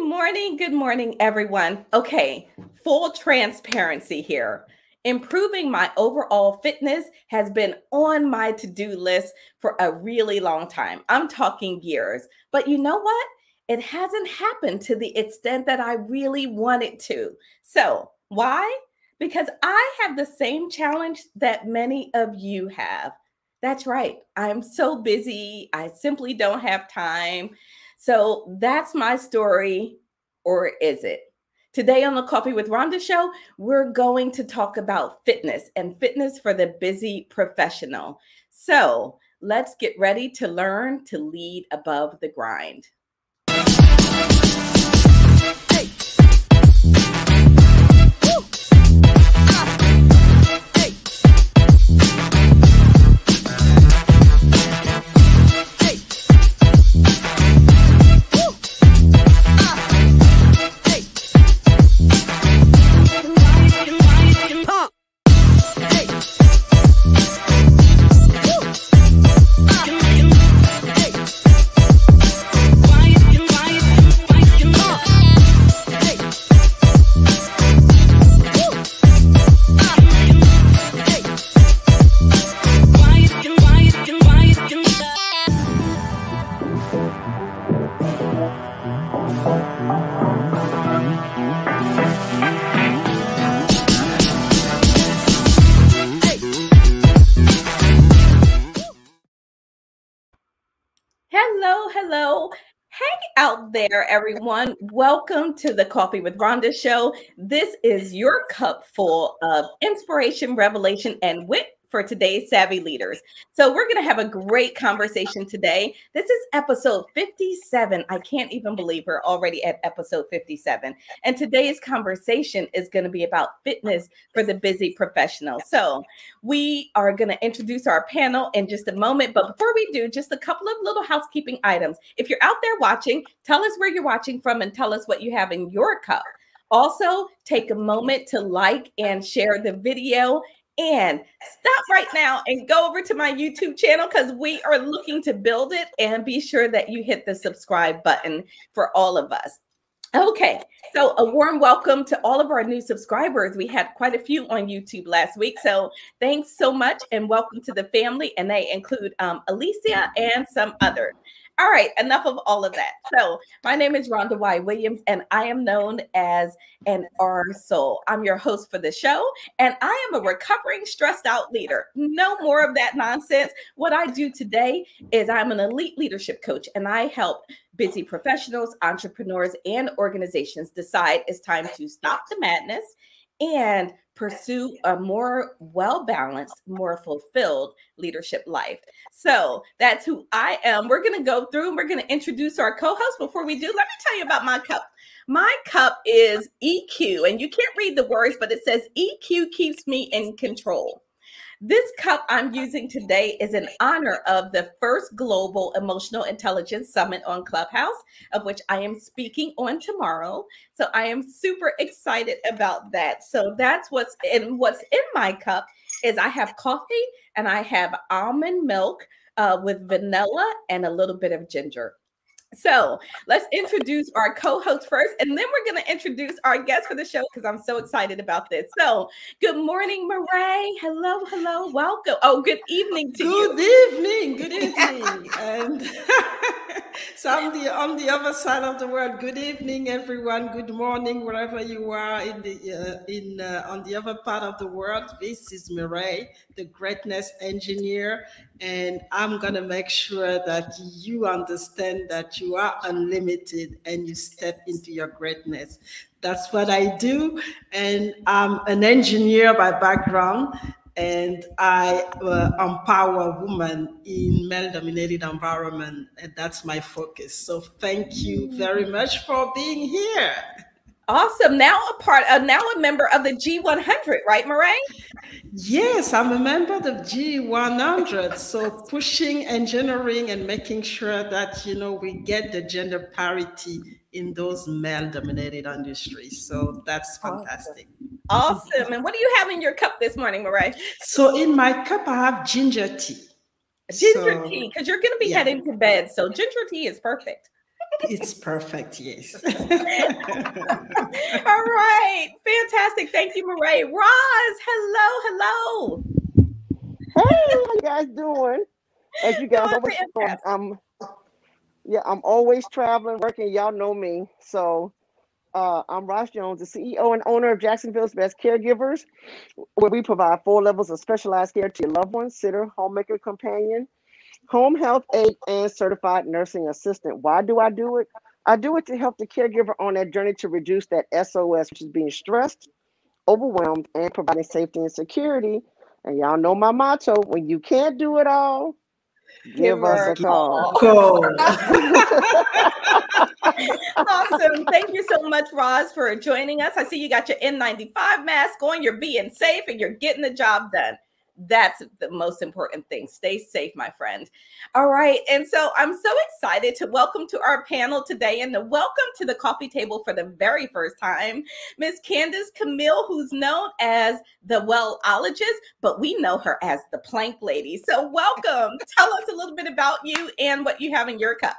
Good morning, everyone. Okay, full transparency here. Improving my overall fitness has been on my to-do list for a really long time. I'm talking years. But you know what? It hasn't happened to the extent that I really wanted to. So, why? Because I have the same challenge that many of you have. That's right. I'm so busy. I simply don't have time. So that's my story, or is it? Today on the Coffee with Rhonda Show, we're going to talk about fitness and fitness for the busy professional. So let's get ready to learn to lead above the grind. Hey. Hello. Hey out there, everyone. Welcome to the Coffee with Rhonda Show. This is your cup full of inspiration, revelation, and wit for today's savvy leaders. So we're going to have a great conversation today. This is episode 57. I can't even believe we're already at episode 57. And today's conversation is going to be about fitness for the busy professional. So we are going to introduce our panel in just a moment. But before we do, just a couple of little housekeeping items. If you're out there watching, tell us where you're watching from and tell us what you have in your cup. Also, take a moment to like and share the video. And stop right now and go over to my YouTube channel because we are looking to build it, and be sure that you hit the subscribe button for all of us. Okay, so a warm welcome to all of our new subscribers. We had quite a few on YouTube last week, so thanks so much and welcome to the family. And they include Alicia and some others. All right, enough of all of that. So my name is Rhonda Y. Williams, and I am known as an R Soul. I'm your host for the show, and I am a recovering stressed out leader. No more of that nonsense. What I do today is I'm an elite leadership coach, and I help busy professionals, entrepreneurs, and organizations decide it's time to stop the madness and pursue a more well-balanced, more fulfilled leadership life. So that's who I am. We're going to go through and we're going to introduce our co-host. Before we do, let me tell you about my cup. My cup is EQ, and you can't read the words, but it says EQ keeps me in control. This cup I'm using today is in honor of the first Global Emotional Intelligence Summit on Clubhouse, of which I am speaking on tomorrow. So I am super excited about that. So that's what's in my cup is I have coffee and I have almond milk with vanilla and a little bit of ginger. So let's introduce our co-host first, and then we're going to introduce our guest for the show because I'm so excited about this. So good morning, Mireille. Hello. Welcome. Oh, good evening to you. Good evening. And so I'm on the other side of the world. Good evening, everyone. Good morning, wherever you are on the other part of the world. This is Mireille, the greatness engineer. And I'm going to make sure that you understand that you are unlimited and you step into your greatness. That's what I do. And I'm an engineer by background, and I empower women in male-dominated environment, and that's my focus. So thank you very much for being here. Awesome. Now a member of the G100, right, Mireille? Yes, I'm a member of the G100. So pushing engineering and making sure that, we get the gender parity in those male-dominated industries. So that's fantastic. Awesome. And what do you have in your cup this morning, Mireille? So in my cup, I have ginger tea. Ginger tea, because you're going to be heading to bed. So ginger tea is perfect. It's perfect, yes. All right. Fantastic. Thank you, Mireille. Roz, hello. Hey, how you guys doing? As you guys Doing always know, fantastic. I'm always traveling, working. Y'all know me. So I'm Ross Jones, the CEO and owner of Jacksonville's Best Caregivers, where we provide 4 levels of specialized care to your loved ones, sitter, homemaker, companion, home health aide, and certified nursing assistant. Why do I do it? I do it to help the caregiver on that journey to reduce that SOS, which is being stressed, overwhelmed, and providing safety and security. And y'all know my motto: when you can't do it all, Give give us her a a call. call. Cool. Awesome. Thank you so much, Roz, for joining us. I see you got your N95 mask on. You're being safe and you're getting the job done. That's the most important thing. Stay safe, my friend. All right. And so I'm so excited to welcome to our panel today and to welcome to the coffee table for the very first time, Miss Candice Camille, who's known as the Wellologist, but we know her as the Plank Lady. So welcome. Tell us a little bit about you and what you have in your cup.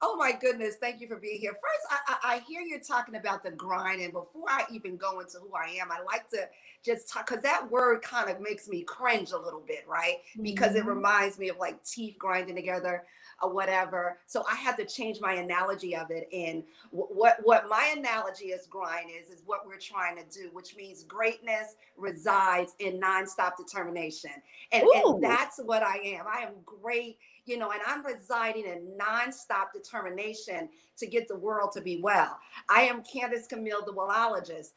Oh my goodness, thank you for being here. First, I hear you talking about the grind, and before I even go into who I am, I like to just talk, because that word kind of makes me cringe a little bit, right? Because it reminds me of like teeth grinding together or whatever. So I had to change my analogy of it. And what my analogy is grind is what we're trying to do, which means greatness resides in nonstop determination. And that's what I am. I am great. And I'm residing in nonstop determination to get the world to be well. I am Candice Camille, the Wellologist,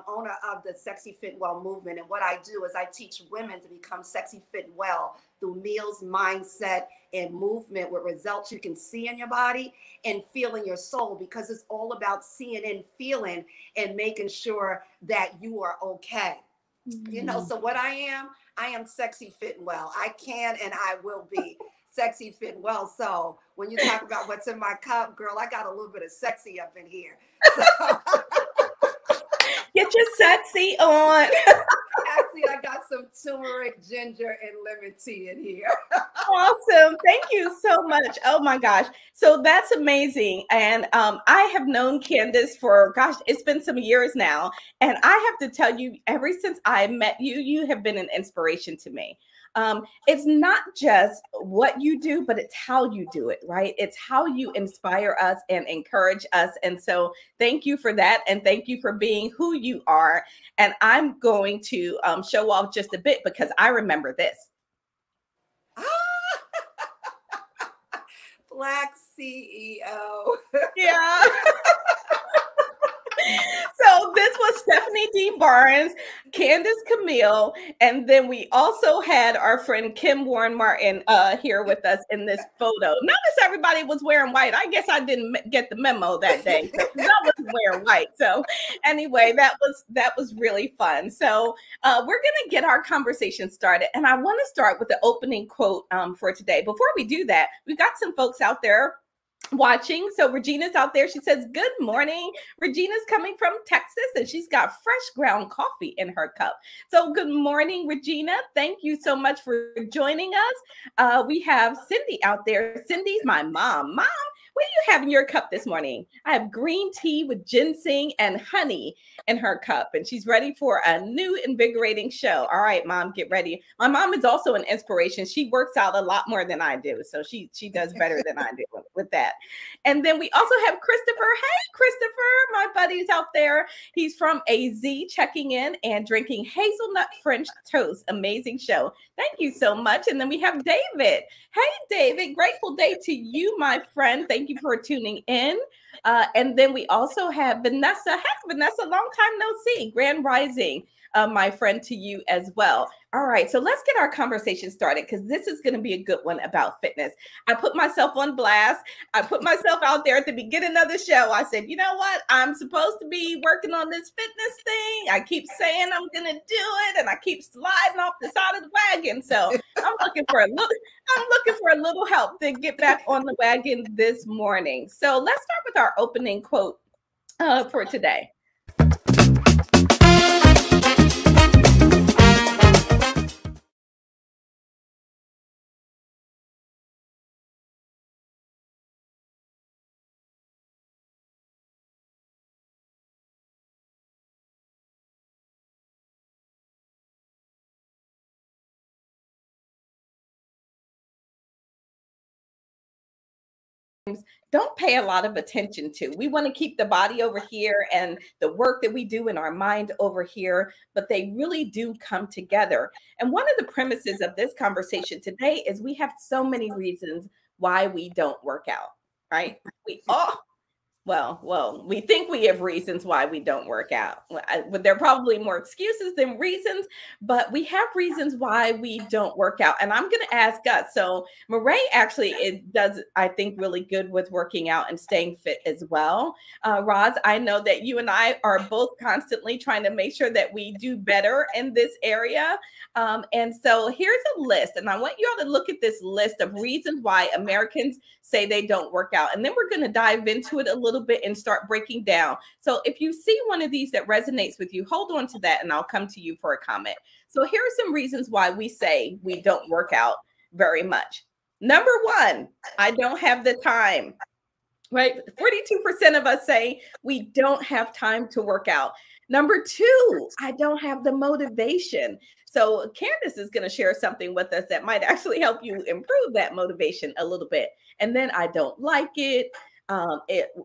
owner of the Sexy Fit Well movement. And what I do is I teach women to become sexy, fit, well through meals, mindset, and movement with results you can see in your body and feel in your soul, because it's all about seeing and feeling and making sure that you are okay. So what I am sexy, fit, and well. I can and I will be sexy, fit, and well. So when you talk about what's in my cup, girl, I got a little bit of sexy up in here. So get your sexy on. Actually, I got some turmeric, ginger, and lemon tea in here. Awesome. Thank you so much. Oh my gosh. So that's amazing. And I have known Candice for, gosh, it's been some years now. And I have to tell you, ever since I met you, you have been an inspiration to me. It's not just what you do, but it's how you do it, right? It's how you inspire us and encourage us. And so thank you for that. And thank you for being who you are. And I'm going to show off just a bit because I remember this. Black CEO. Yeah. So this was Stephanie D. Barnes, Candice Camille, and then we also had our friend Kim Warren Martin here with us in this photo. Notice everybody was wearing white. I guess I didn't get the memo that day. So I wasn't wearing white. So anyway, that was really fun. So we're gonna get our conversation started, and I want to start with the opening quote for today. Before we do that, we've got some folks out there watching. So Regina's out there. She says, good morning. Regina's coming from Texas and she's got fresh ground coffee in her cup. So good morning, Regina. Thank you so much for joining us. We have Cindy out there. Cindy's my mom. Mom, what do you have in your cup this morning? I have green tea with ginseng and honey in her cup, and she's ready for a new invigorating show. All right, Mom, get ready. My mom is also an inspiration. She works out a lot more than I do, so she does better than I do with that. And then we also have Christopher. Hey, Christopher, my buddy's out there. He's from AZ, checking in and drinking hazelnut French toast. Amazing show. Thank you so much. And then we have David. Hey, David, grateful day to you, my friend. Thank you for tuning in. And then we also have Vanessa. Heck, Vanessa, long time no see. Grand Rising, my friend, to you as well. All right, so let's get our conversation started because this is going to be a good one about fitness. I put myself on blast. I put myself out there at the beginning of the show. I said, you know what? I'm supposed to be working on this fitness thing. I keep saying I'm going to do it, and I keep sliding off the side of the wagon. So I'm looking for a little help to get back on the wagon this morning. So let's start with our opening quote for today. don't pay a lot of attention to. We want to keep the body over here and the work that we do in our mind over here, but they really do come together. And one of the premises of this conversation today is we have so many reasons why we don't work out, right? Well, we think we have reasons why we don't work out. There are probably more excuses than reasons, but we have reasons why we don't work out. And I'm going to ask us. So Mireille actually does, I think, really good with working out and staying fit as well. Roz, I know that you and I are both constantly trying to make sure that we do better in this area. And so here's a list, and I want you all to look at this list of reasons why Americans say they don't work out. And then we're going to dive into it a little bit and start breaking down. So if you see one of these that resonates with you, hold on to that and I'll come to you for a comment. So here are some reasons why we say we don't work out very much. Number one, I don't have the time, right? 42% of us say we don't have time to work out. Number two, I don't have the motivation. So Candice is going to share something with us that might actually help you improve that motivation a little bit. And then I don't like it.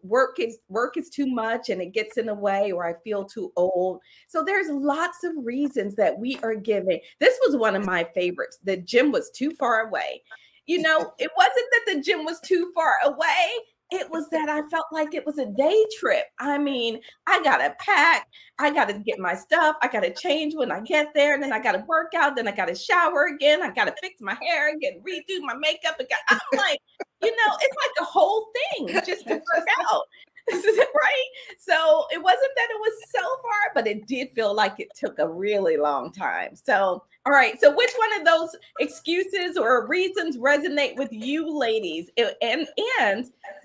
Work is too much and it gets in the way, or I feel too old. So there's lots of reasons that we are giving. This was one of my favorites. The gym was too far away. You know, it wasn't that the gym was too far away. It was that I felt like it was a day trip. I mean, I got to pack. I got to get my stuff. I got to change when I get there. And then I got to work out. Then I got to shower again. I got to fix my hair again, redo my makeup. I'm like, you know, it's like a whole thing just to work out. Right? So it wasn't that it was so far, but it did feel like it took a really long time. So, all right. So which one of those excuses or reasons resonate with you ladies? And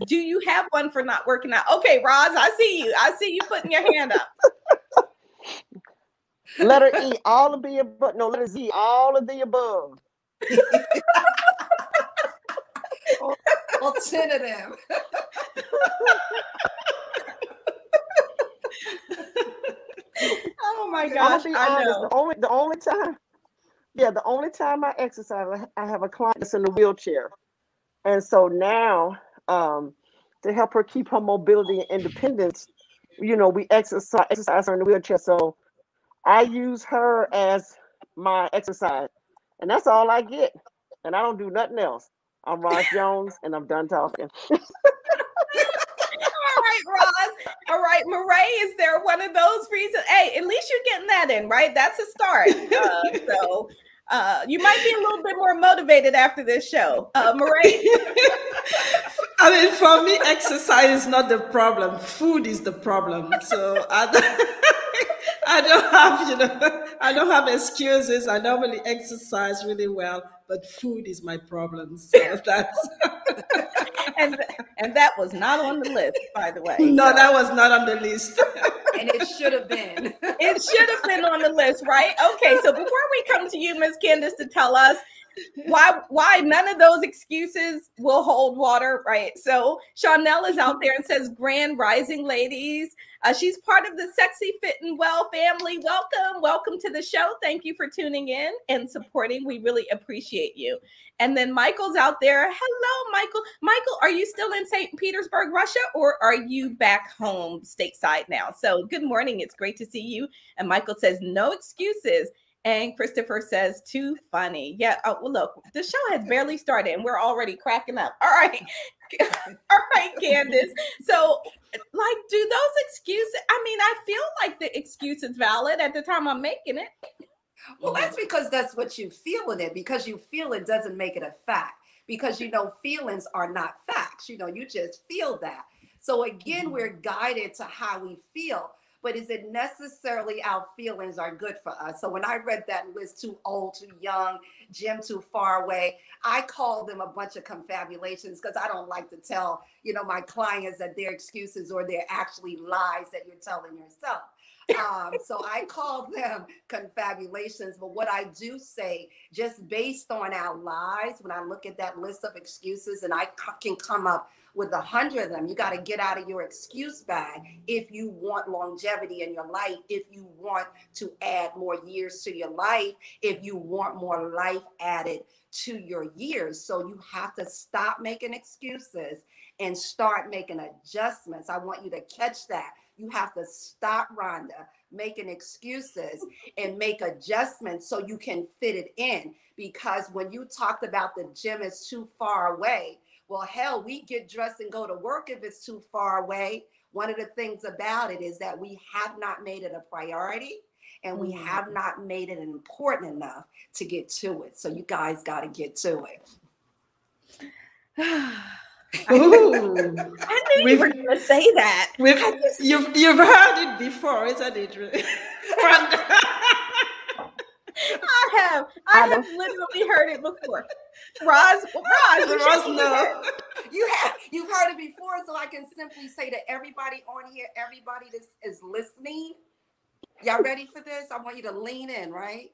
do you have one for not working out? Okay, Roz, I see you. I see you putting your hand up. Letter E, all of the above. No, letter Z, all of the above. Alternative. Oh my gosh! I know. The only time I exercise, I have a client that's in a wheelchair, and so now to help her keep her mobility and independence, you know, we exercise her in the wheelchair. So I use her as my exercise, and that's all I get, and I don't do nothing else. I'm Roz Jones, and I'm done talking. All right, Roz. All right, Mireille, is there one of those reasons? Hey, at least you're getting that in, right? That's a start. So you might be a little bit more motivated after this show. Mireille? I mean, for me, exercise is not the problem. Food is the problem. So I don't have excuses. I normally exercise really well, but food is my problem. So that's and that was not on the list, by the way. No, that was not on the list. And it should have been. It should have been on the list, right? Okay, so before we come to you, Ms. Candice, to tell us why none of those excuses will hold water, right? So Chanel is out there and says, Grand Rising ladies. She's part of the Sexy Fit and Well family. Welcome to the show. Thank you for tuning in and supporting. We really appreciate you. And then Michael's out there. Hello, Michael. Michael, are you still in St. Petersburg, Russia, or are you back home stateside now? So good morning. It's great to see you. And Michael says, no excuses. And Christopher says, too funny. Yeah. Oh, well, look, the show has barely started and we're already cracking up. All right. All right, Candice. So, like, do those excuses, I mean, I feel like the excuse is valid at the time I'm making it. Well, that's because that's what you feel in it. Because you feel it doesn't make it a fact. Because, you know, feelings are not facts. You know, you just feel that. So, again, we're guided to how we feel. But is it necessarily our feelings are good for us? So when I read that list, too old, too young, gym too far away, I call them a bunch of confabulations because I don't like to tell, you know, my clients that they're excuses or they're actually lies that you're telling yourself. So I call them confabulations. But what I do say, just based on our lives, when I look at that list of excuses and I can come up with 100 of them, you got to get out of your excuse bag if you want longevity in your life, if you want to add more years to your life, if you want more life added to your years. So you have to stop making excuses and start making adjustments. I want you to catch that. You have to stop, Rhonda, making excuses and make adjustments so you can fit it in. Because when you talked about the gym is too far away, well, hell, we get dressed and go to work if it's too far away. One of the things about it is that we have not made it a priority and we have not made it important enough to get to it. So you guys got to get to it. I knew you were going to say that. You've heard it before, isn't it? I have literally heard it before. Roz, no. You've heard it before, so I can simply say to everybody on here, everybody that is listening, y'all ready for this? I want you to lean in, right?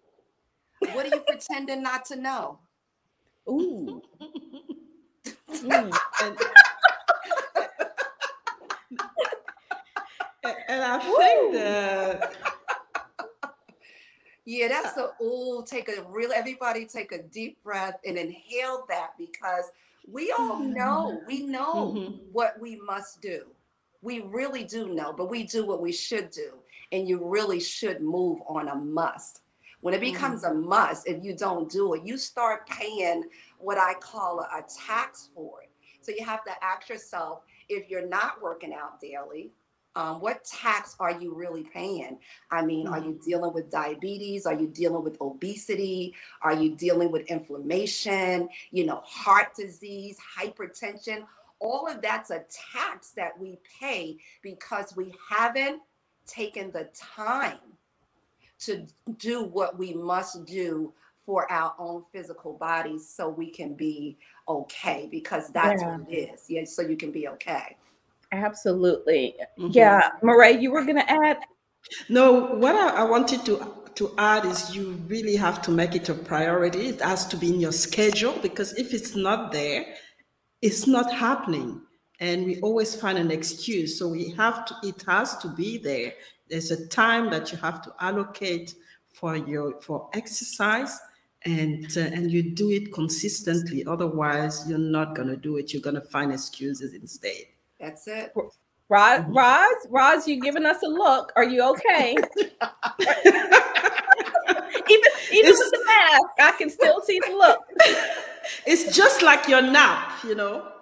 What are you pretending not to know? Ooh. And I think that yeah, that's everybody take a deep breath and inhale that, because we all know, what we must do. We really do know, but we do what we should do. And you really should move on a must. When it becomes a must, if you don't do it, you start paying what I call a tax for it. So you have to ask yourself, if you're not working out daily, what tax are you really paying? I mean, are you dealing with diabetes? Are you dealing with obesity? Are you dealing with inflammation, heart disease, hypertension? All of that's a tax that we pay because we haven't taken the time to do what we must do for our own physical bodies so we can be okay, because that's what it is. Yeah, so you can be okay. Absolutely. Yeah. Mireille, you were going to add? No, what I wanted to add is you really have to make it a priority. It has to be in your schedule, because if it's not there, it's not happening. And we always find an excuse. So it has to be there. There's a time that you have to allocate for exercise, and you do it consistently. Otherwise, you're not going to do it. You're going to find excuses instead. That's it. Roz, you giving us a look. Are you okay? even with the mask, I can still see the look. It's just like your nap,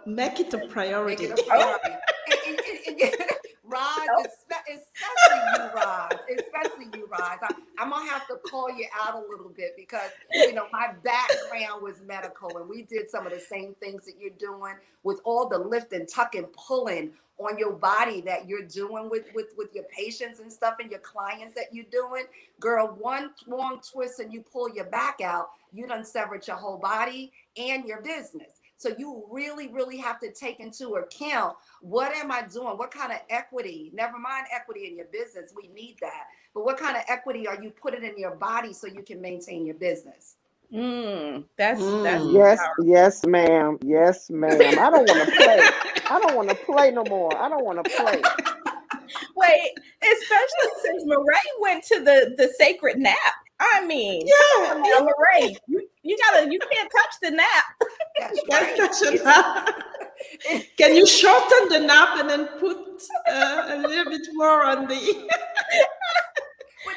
make it a priority. Make it a priority. Roz, especially you, Roz. I'm gonna have to call you out a little bit because my background was medical, and we did some of the same things that you're doing with all the lifting, tucking, pulling on your body that you're doing with your patients and stuff and your clients that you're doing. Girl, one wrong twist and you pull your back out, you done severed your whole body and your business. So you really, really have to take into account, what am I doing? What kind of equity, never mind equity in your business, we need that. But what kind of equity are you putting in your body so you can maintain your business? That's yes, ma'am. Yes, ma'am. I don't want to play. I don't want to play no more. I don't want to play. Wait, especially since Mireille went to the sacred nap. I mean, Mireille, you can't touch the nap. That's right. Can you shorten the nap and then put a little bit more on the? But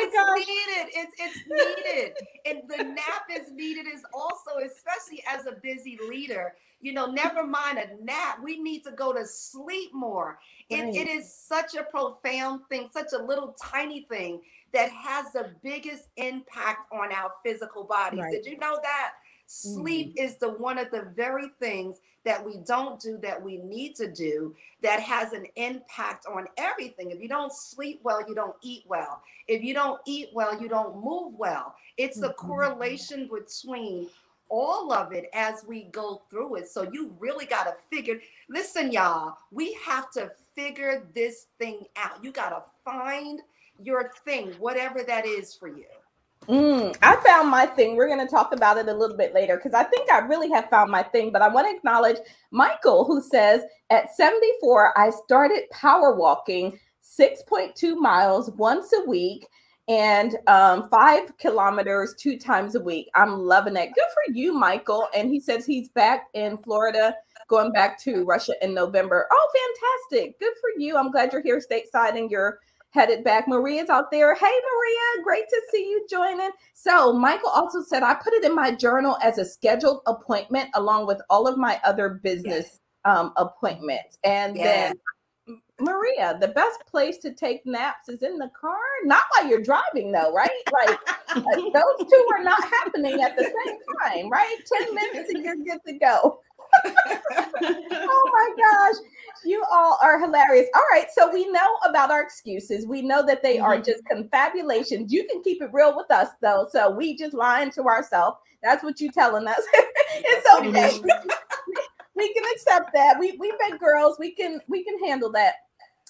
it's needed. It's needed. And the nap is needed is also, especially as a busy leader, never mind a nap. We need to go to sleep more. Right. It is such a profound thing, such a little tiny thing that has the biggest impact on our physical bodies. Right. Did you know that? Sleep is one of the very things that we don't do that we need to do that has an impact on everything. If you don't sleep well, you don't eat well. If you don't eat well, you don't move well. It's a correlation between all of it as we go through it. So you really got to listen, y'all, we have to figure this thing out. You got to find your thing, whatever that is for you. I found my thing. We're going to talk about it a little bit later because I think I really have found my thing. But I want to acknowledge Michael, who says, at 74, I started power walking 6.2 miles once a week and 5 kilometers 2 times a week. I'm loving it. Good for you, Michael. And he says he's back in Florida, going back to Russia in November. Oh, fantastic. Good for you. I'm glad you're here stateside and you're headed back. Maria's out there. Hey, Maria, great to see you joining. So Michael also said, I put it in my journal as a scheduled appointment along with all of my other business appointments. And then Maria, the best place to take naps is in the car, not while you're driving though, right? Like those two are not happening at the same time, right? 10 minutes and you're good to go. Oh my gosh, you all are hilarious. All right, so we know about our excuses. We know that they are just confabulations. You can keep it real with us though, so we just lying to ourselves. That's what you're telling us. It's okay. We can accept that. We've been girls. We can handle that.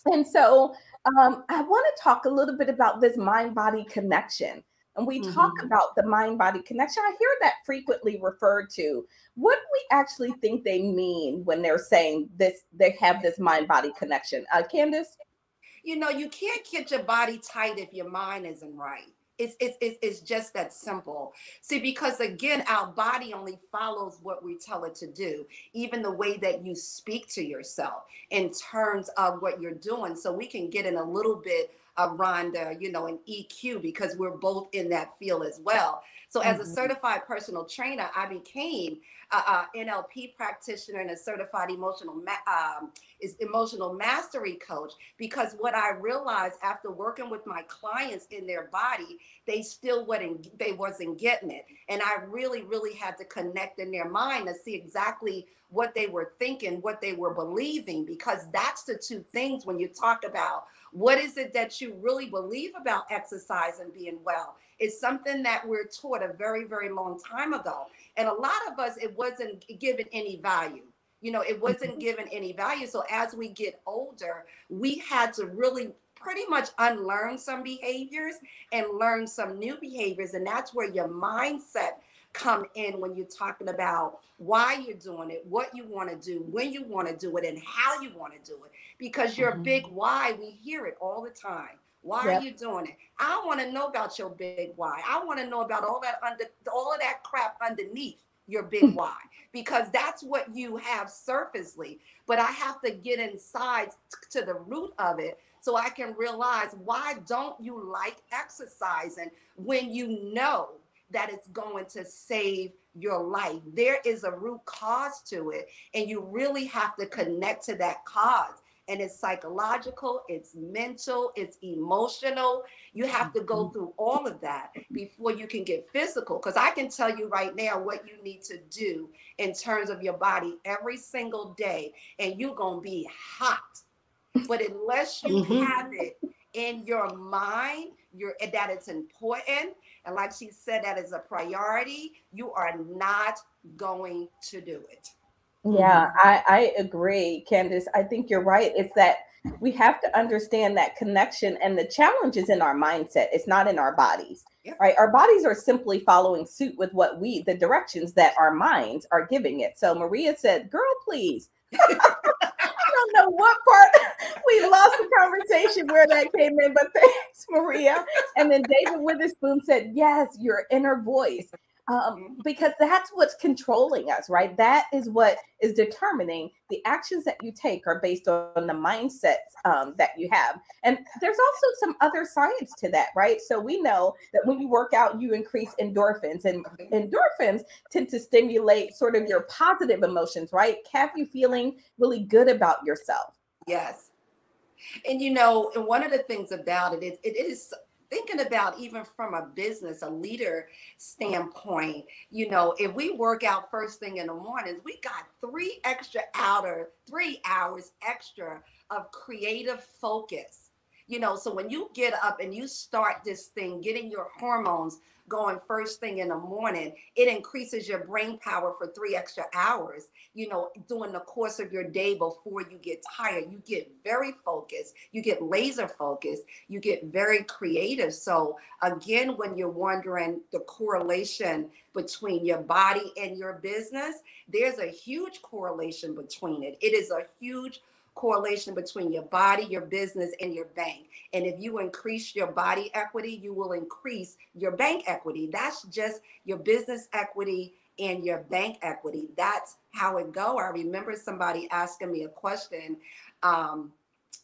And so I want to talk a little bit about this mind-body connection. And we talk about the mind-body connection. I hear that frequently referred to. What do we actually think they mean when they're saying this, they have this mind-body connection? Candice? You know, you can't get your body tight if your mind isn't right. It's just that simple. See, because again, our body only follows what we tell it to do, even the way that you speak to yourself in terms of what you're doing. So we can get in a little bit of Rhonda, you know, an EQ, because we're both in that field as well. So as a certified personal trainer, I became a NLP practitioner and a certified emotional mastery coach, because what I realized after working with my clients in their body, they wasn't getting it. And I really, really had to connect in their mind to see exactly what they were thinking, what they were believing, because that's the two things when you talk about what is it that you really believe about exercise and being well. It's something that we're taught a very, very long time ago. And a lot of us, it wasn't given any value. You know, it wasn't given any value. So as we get older, we had to really pretty much unlearn some behaviors and learn some new behaviors. And that's where your mindset come in when you're talking about why you're doing it, what you want to do, when you want to do it, and how you want to do it. Because your big why, we hear it all the time. Why are you doing it? I want to know about your big why. I want to know about all of that crap underneath your big why, because that's what you have surfacely. But I have to get inside to the root of it so I can realize, why don't you like exercising when you know that it's going to save your life? There is a root cause to it, and you really have to connect to that cause. And it's psychological, it's mental, it's emotional. You have to go through all of that before you can get physical. Because I can tell you right now what you need to do in terms of your body every single day, and you're going to be hot. But unless you have it in your mind, that it's important, and like she said, that is a priority, you are not going to do it. Yeah, I agree, Candice. I think you're right. It's that we have to understand that connection, and the challenge is in our mindset. It's not in our bodies, right? Our bodies are simply following suit with the directions that our minds are giving it. So Maria said, girl, please. I don't know what part we lost the conversation where that came in, but thanks, Maria. And then David Witherspoon said, yes, your inner voice. Because that's what's controlling us, right? That is what is determining the actions that you take are based on the mindsets that you have. And there's also some other science to that, right? So we know that when you work out, you increase endorphins, and endorphins tend to stimulate sort of your positive emotions, right? Have you feeling really good about yourself? Yes. And you know, and one of the things about it is thinking about, even from a business, a leader standpoint, you know, if we work out first thing in the mornings, we got 3 hours extra of creative focus. You know, so when you get up and you start this thing, getting your hormones going first thing in the morning, it increases your brain power for 3 extra hours, you know, during the course of your day before you get tired. You get very focused, you get laser focused, you get very creative. So again, when you're wondering the correlation between your body and your business, there's a huge correlation between it. It is a huge correlation between your body, your business, and your bank. And if you increase your body equity, you will increase your bank equity. That's just your business equity and your bank equity. That's how it go. I remember somebody asking me a question,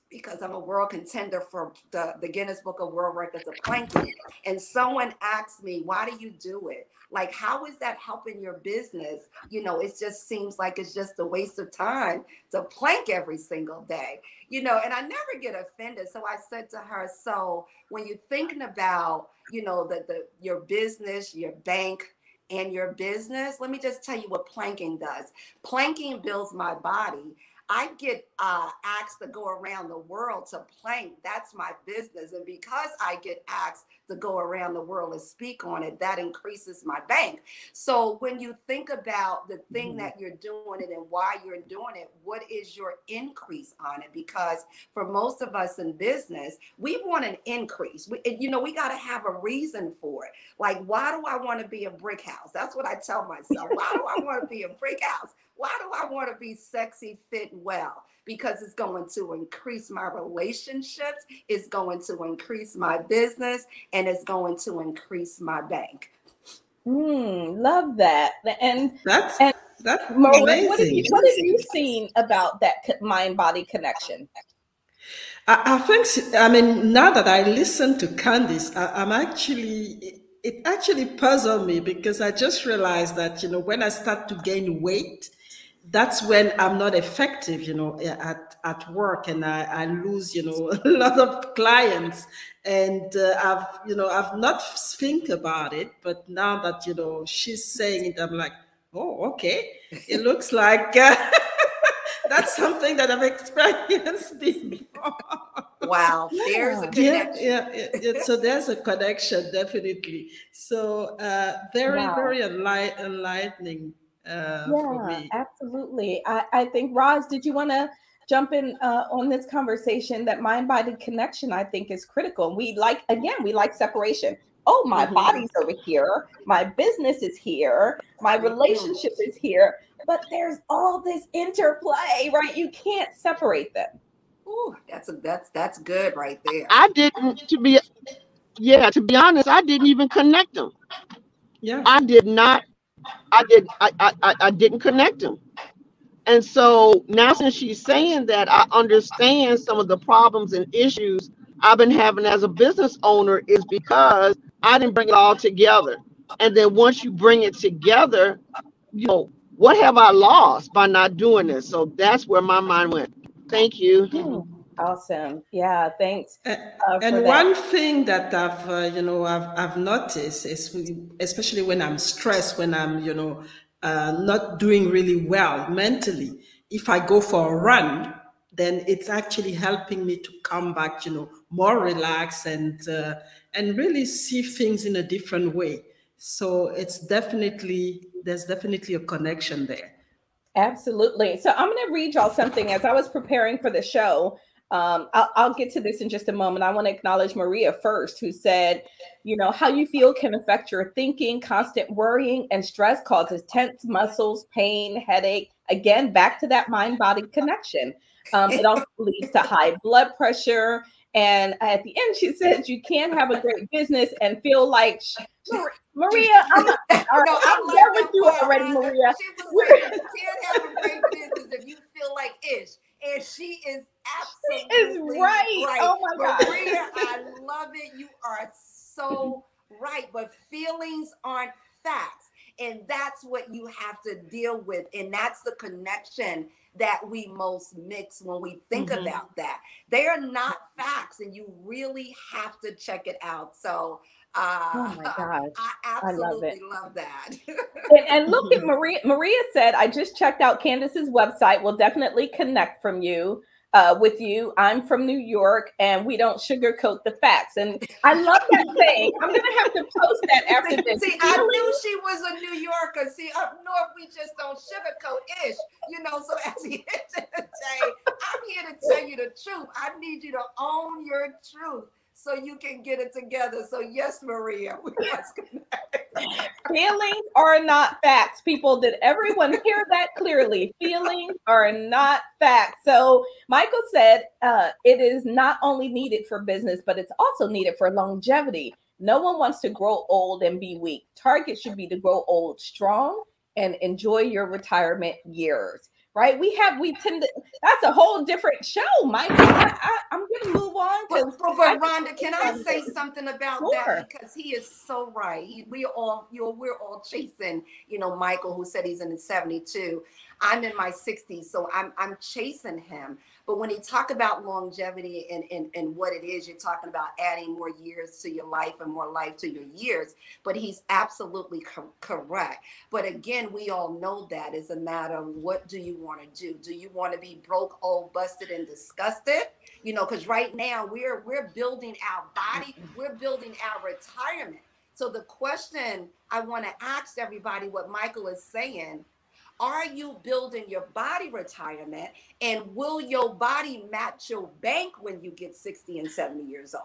because I'm a world contender for the Guinness Book of World Records of planking. And someone asked me, why do you do it? Like, how is that helping your business? You know, it just seems like it's just a waste of time to plank every single day, you know, and I never get offended. So I said to her, so when you're thinking about, you know, your business, your bank, and your business, let me just tell you what planking does. Planking builds my body. I get asked to go around the world to plank. That's my business. And because I get asked to go around the world and speak on it, that increases my bank. So when you think about the thing that you're doing it and why you're doing it, what is your increase on it? Because for most of us in business, we want an increase. You know, we got to have a reason for it. Like, why do I want to be a brick house? That's what I tell myself. Why do I want to be a brick house? Why do I want to be sexy, fit, well? Because it's going to increase my relationships, it's going to increase my business, and it's going to increase my bank. Love that. And That's Marie, amazing. what have you seen about that mind-body connection? I think, I mean, now that I listen to Candice, it actually puzzled me, because I just realized that, you know, when I start to gain weight, that's when I'm not effective, you know, at work, and I lose, you know, a lot of clients. And I've not think about it, but now that, you know, she's saying it, I'm like, oh, okay. It looks like that's something that I've experienced before. Wow, there's a connection. Yeah. So there's a connection, definitely. So very enlightening for me. Absolutely. I think, Roz, did you want to jump in on this conversation? That mind-body connection, I think, is critical. We like separation. Oh, my body's over here. My business is here. My relationship is here. But there's all this interplay, right? You can't separate them. Ooh, that's good right there. I didn't, to be honest, I didn't even connect them. Yeah. I did not. I didn't connect them. And so now, since she's saying that, I understand some of the problems and issues I've been having as a business owner is because I didn't bring it all together. And then once you bring it together, you know, what have I lost by not doing this? So that's where my mind went. Thank you. Awesome. Yeah, thanks. And one thing that I've noticed is, especially when I'm stressed, when I'm, you know, not doing really well mentally, if I go for a run, then it's actually helping me to come back, you know, more relaxed and really see things in a different way. So there's definitely a connection there. Absolutely. So I'm going to read y'all something as I was preparing for the show. I'll get to this in just a moment. I want to acknowledge Maria first, who said, you know, how you feel can affect your thinking. Constant worrying and stress causes tense muscles, pain, headache. Again, back to that mind-body connection. It also leads to high blood pressure. And at the end, she said, you can't have a great business and feel like Maria, I'm there with you already, Maria. She was like, you can't have a great business if you feel like ish. And she is absolutely right. Oh my God. Maria, I love it. You are so right. But feelings aren't facts. And that's what you have to deal with. And that's the connection that we most mix when we think about that. They are not facts, and you really have to check it out. So oh my gosh. I absolutely love that. and look at Maria. Maria said, I just checked out Candice's website. We'll definitely connect from you. with you. I'm from New York, and we don't sugarcoat the facts. And I love that saying. I'm going to have to post that after this. See, I knew she was a New Yorker. See, up north, we just don't sugarcoat-ish. You know, so at the end of the day, I'm here to tell you the truth. I need you to own your truth so you can get it together. So yes, Maria, we must connect. Feelings are not facts. People, did everyone hear that clearly? Feelings are not facts. So Michael said it is not only needed for business, but it's also needed for longevity. No one wants to grow old and be weak. Target should be to grow old strong and enjoy your retirement years. Right? We tend to, that's a whole different show, Michael. I'm going to move on. But Rhonda, can I say something about that? Because he is so right. We're all chasing, Michael, who said he's in his 72. I'm in my 60s, so I'm chasing him. But when he talk about longevity and what it is, you're talking about adding more years to your life and more life to your years. But he's absolutely correct. But again, we all know that it's a matter of what do you want to do? Do you want to be broke, old, busted, and disgusted? Because right now we're building our body, we're building our retirement. So the question I want to ask everybody, what Michael is saying, are you building your body retirement, and will your body match your bank when you get 60 and 70 years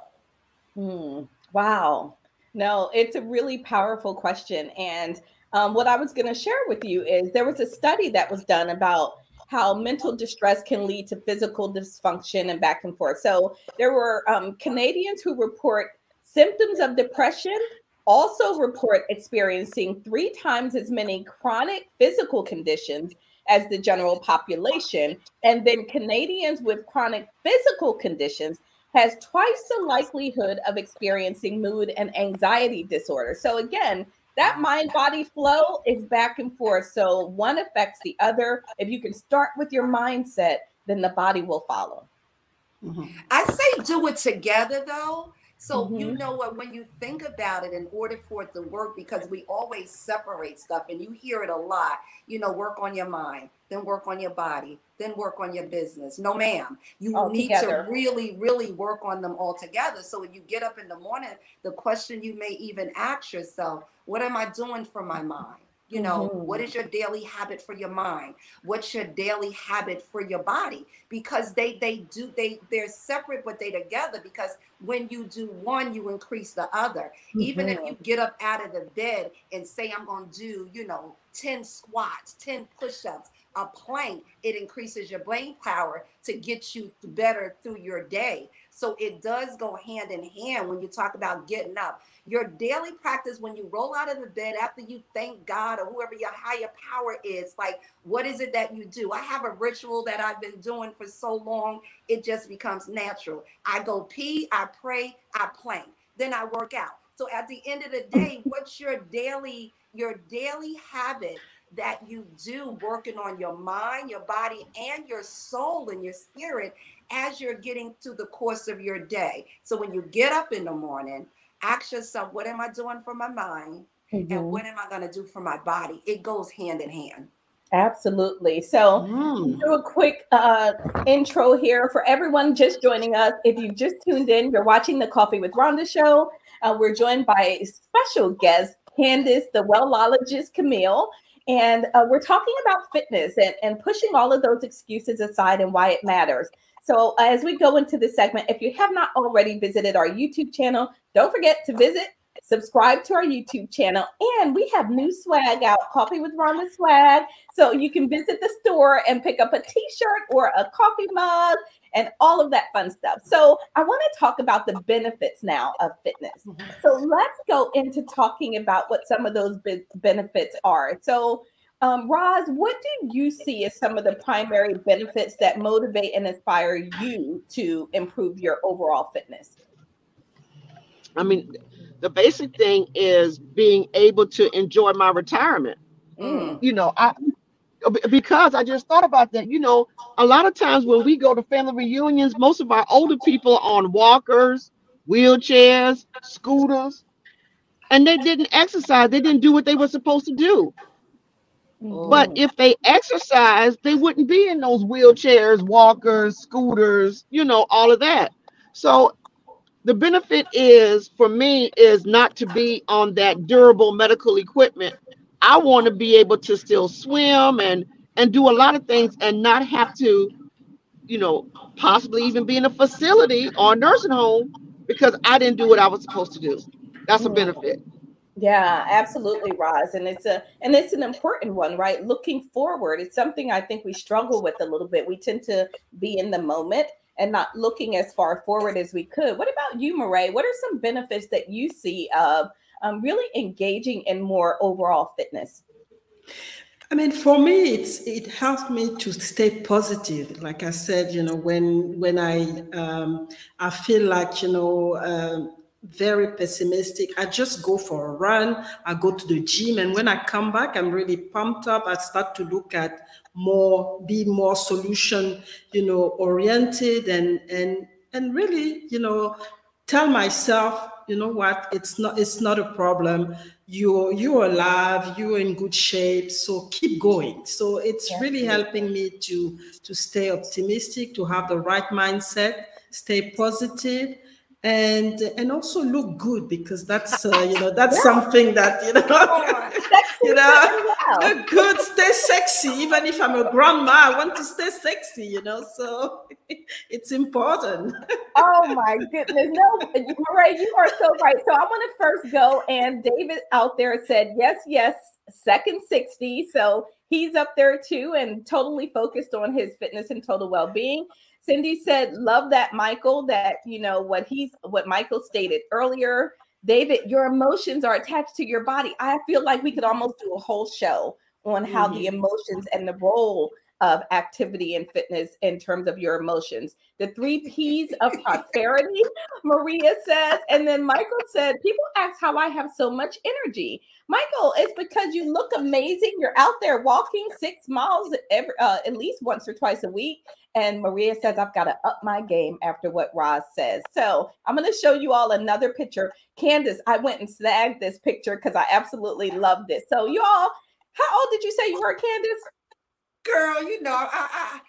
old? Wow. No, it's a really powerful question. And what I was going to share with you is there was a study that was done about how mental distress can lead to physical dysfunction and back and forth. So there were Canadians who report symptoms of depression, also report experiencing 3 times as many chronic physical conditions as the general population. And then Canadians with chronic physical conditions has twice the likelihood of experiencing mood and anxiety disorders. So again, that mind-body flow is back and forth. So one affects the other. If you can start with your mindset, then the body will follow. I say do it together, though. So you know what, when you think about it, in order for it to work, because we always separate stuff, and you hear it a lot, work on your mind, then work on your body, then work on your business. No, ma'am. You need to really, really work on them all together. So when you get up in the morning, the question you may even ask yourself, what am I doing for my mind? What is your daily habit for your mind? What's your daily habit for your body? Because they're separate, but they're together, because when you do one, you increase the other. Even if you get up out of the bed and say, I'm going to do, 10 squats, 10 push-ups, a plank, it increases your brain power to get you better through your day. So it does go hand in hand when you talk about getting up. Your daily practice, when you roll out of the bed after you thank God or whoever your higher power is, like, what is it that you do? I have a ritual that I've been doing for so long, it just becomes natural. I go pee, I pray, I plank, then I work out. So at the end of the day, what's your daily habit that you do, working on your mind, your body, and your soul and your spirit as you're getting through the course of your day? So when you get up in the morning, ask yourself, what am I doing for my mind? And what am I going to do for my body? It goes hand in hand. Absolutely. So do a quick intro here for everyone just joining us. If you just tuned in, you're watching the Coffee with Rhonda show. We're joined by a special guest, Candice, the Wellologist, Camille. And we're talking about fitness and pushing all of those excuses aside and why it matters. So as we go into this segment, if you have not already visited our YouTube channel, don't forget to visit, subscribe to our YouTube channel, and we have new swag out, Coffee with Rhonda swag. So you can visit the store and pick up a t-shirt or a coffee mug and all of that fun stuff. So I want to talk about the benefits now of fitness. So let's go into talking about what some of those benefits are. So Roz, what do you see as some of the primary benefits that motivate and inspire you to improve your overall fitness? I mean, the basic thing is being able to enjoy my retirement. Because I just thought about that. A lot of times when we go to family reunions, most of our older people are on walkers, wheelchairs, scooters, and they didn't exercise. They didn't do what they were supposed to do. But if they exercise, they wouldn't be in those wheelchairs, walkers, scooters, all of that. So the benefit is, for me, is not to be on that durable medical equipment. I want to be able to still swim and do a lot of things and not have to, possibly even be in a facility or a nursing home because I didn't do what I was supposed to do. That's a benefit. Yeah, absolutely, Roz. And it's an important one, right? Looking forward. It's something I think we struggle with a little bit. We tend to be in the moment and not looking as far forward as we could. What about you, Mireille? What are some benefits that you see of really engaging in more overall fitness? I mean, for me, it helps me to stay positive. Like I said, when I feel like very pessimistic, I just go for a run. I go to the gym, and when I come back, I'm really pumped up. I start to look at be more solution, oriented, and really, tell myself, you know what, it's not a problem. You're alive, you're in good shape, so keep going. So it's really helping me to stay optimistic, to have the right mindset, stay positive, and also look good, because that's that's something that look good, stay sexy. Even if I'm a grandma, I want to stay sexy, so it's important. Oh my goodness. No, Mireille, you are so right. So I want to first go, and David out there said, yes, second 60. So he's up there too and totally focused on his fitness and total well-being. Cindy said, love that, Michael, that, what Michael stated earlier. David, your emotions are attached to your body. I feel like we could almost do a whole show on how the emotions and the role of activity and fitness in terms of your emotions. The 3 P's of prosperity, Maria says. And then Michael said, people ask how I have so much energy. Michael, it's because you look amazing. You're out there walking 6 miles at least once or twice a week. And Maria says, I've got to up my game after what Roz says. So I'm going to show you all another picture. Candice, I went and snagged this picture because I absolutely loved it. So you all, how old did you say you were, Candice? Girl, I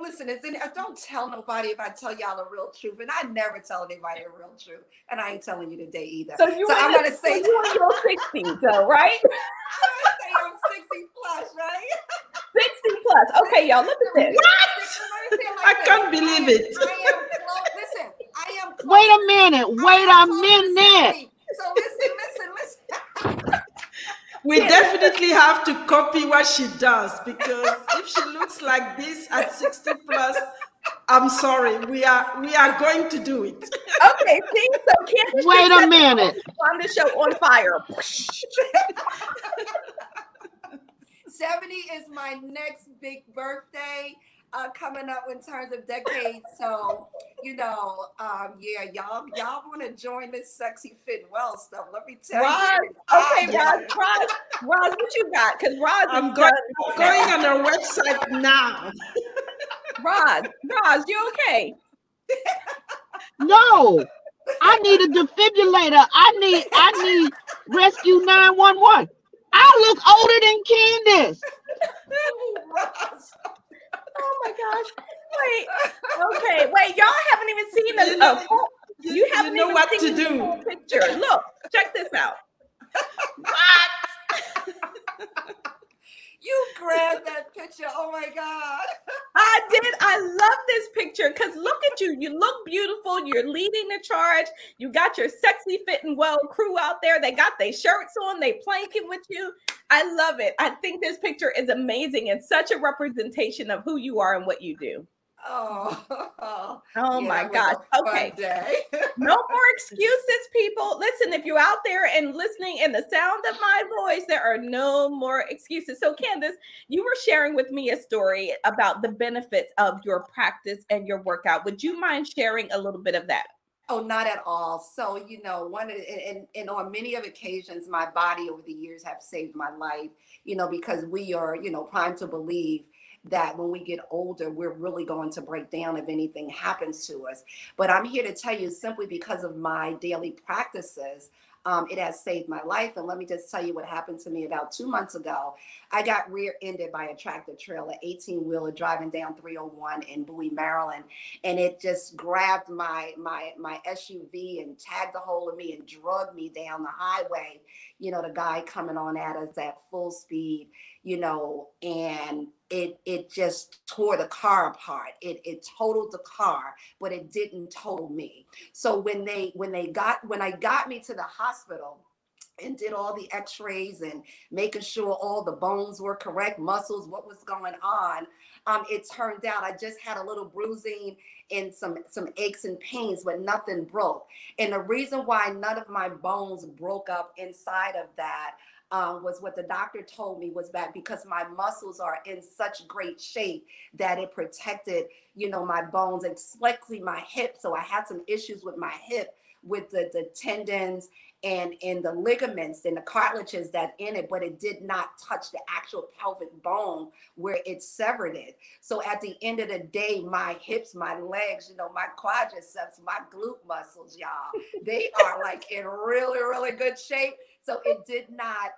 listen, don't tell nobody if I tell y'all the real truth. And I never tell anybody the real truth. And I ain't telling you today either. So I'm going to say you're in your 60s, though, right? I'm going to say I'm 60 plus, right? 60 plus. Okay, y'all, look at this. What? I can't believe it. I am close. Listen, I am close. Wait a minute. Wait a minute. So listen. We definitely have to copy what she does, because if she looks like this at 60 plus, I'm sorry, we are going to do it. Okay, see, so Candice, wait a minute. On the show on fire. 70 is my next big birthday coming up in terms of decades. So, y'all want to join this sexy fit and well stuff. Let me tell you. Okay, Roz, what you got? Because Roz, I'm going on their website now. Roz, you okay? No, I need a defibrillator. I need rescue 911. I look older than Candice. Oh my gosh. Wait, y'all haven't even seen the you haven't know even what seen to do. The whole picture. Look, check this out. What? You grabbed that picture. Oh my God. I did. I love this picture because look at you. You look beautiful. You're leading the charge. You got your sexy fit and well crew out there. They got their shirts on. They planking with you. I love it. I think this picture is amazing and such a representation of who you are and what you do. Oh my gosh. Okay. No more excuses, people. Listen, if you're out there and listening in the sound of my voice, there are no more excuses. So Candice, you were sharing with me a story about the benefits of your practice and your workout. Would you mind sharing a little bit of that? Oh, not at all. So, and on many of occasions, my body over the years have saved my life, because we are, primed to believe that when we get older, we're really going to break down if anything happens to us. But I'm here to tell you, simply because of my daily practices, It has saved my life. And let me just tell you what happened to me about 2 months ago. I got rear-ended by a tractor trailer, 18-wheeler driving down 301 in Bowie, Maryland. And it just grabbed my SUV and tagged a hold of me and drugged me down the highway. You know, the guy coming on at us at full speed, you know, and it just tore the car apart. It totaled the car, but it didn't total me. So when I got me to the hospital and did all the x-rays and making sure all the bones were correct, muscles, what was going on, it turned out I just had a little bruising and some aches and pains, but nothing broke. And the reason why none of my bones broke up inside of that was what the doctor told me was that because my muscles are in such great shape that it protected, you know, my bones, especially my hip. So I had some issues with my hip, with the tendons and in the ligaments and the cartilages that in it, but it did not touch the actual pelvic bone where it severed it. So at the end of the day, my hips, my legs, you know, my quadriceps, my glute muscles, y'all, they are like in really, really good shape. So it did not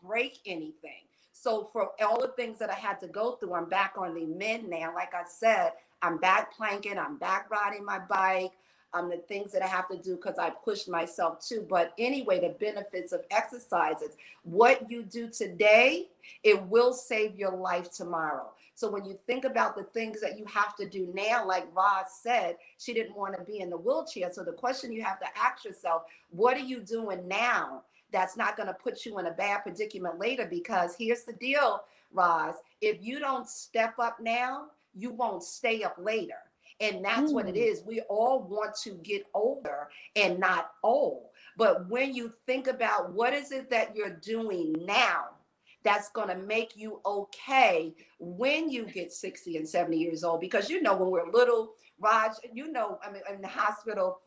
break anything. So for all the things that I had to go through, I'm back on the mend now. Like I said, I'm back planking, I'm back riding my bike. The things that I have to do because I pushed myself too. But anyway, the benefits of exercises, what you do today, it will save your life tomorrow. So when you think about the things that you have to do now, like Roz said, she didn't want to be in the wheelchair. So the question you have to ask yourself, what are you doing now that's not going to put you in a bad predicament later? Because here's the deal, Roz, if you don't step up now, you won't stay up later. And that's what it is. We all want to get older and not old. But when you think about what is it that you're doing now that's going to make you okay when you get 60 and 70 years old, because, you know, when we're little, Raj, you know, I mean, in the hospital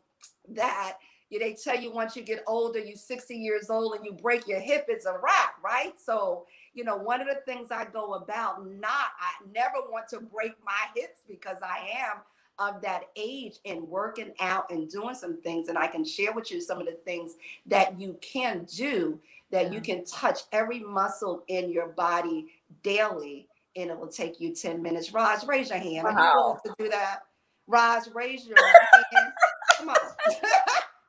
that they tell you once you get older, you're 60 years old and you break your hip, it's a wrap, right? So, you know, one of the things I go about, I never want to break my hips because I am of that age and working out and doing some things. And I can share with you some of the things that you can do, that you can touch every muscle in your body daily, and it will take you 10 minutes. Raj, raise your hand. Are you willing to do that? Raj, raise your hand. Come on.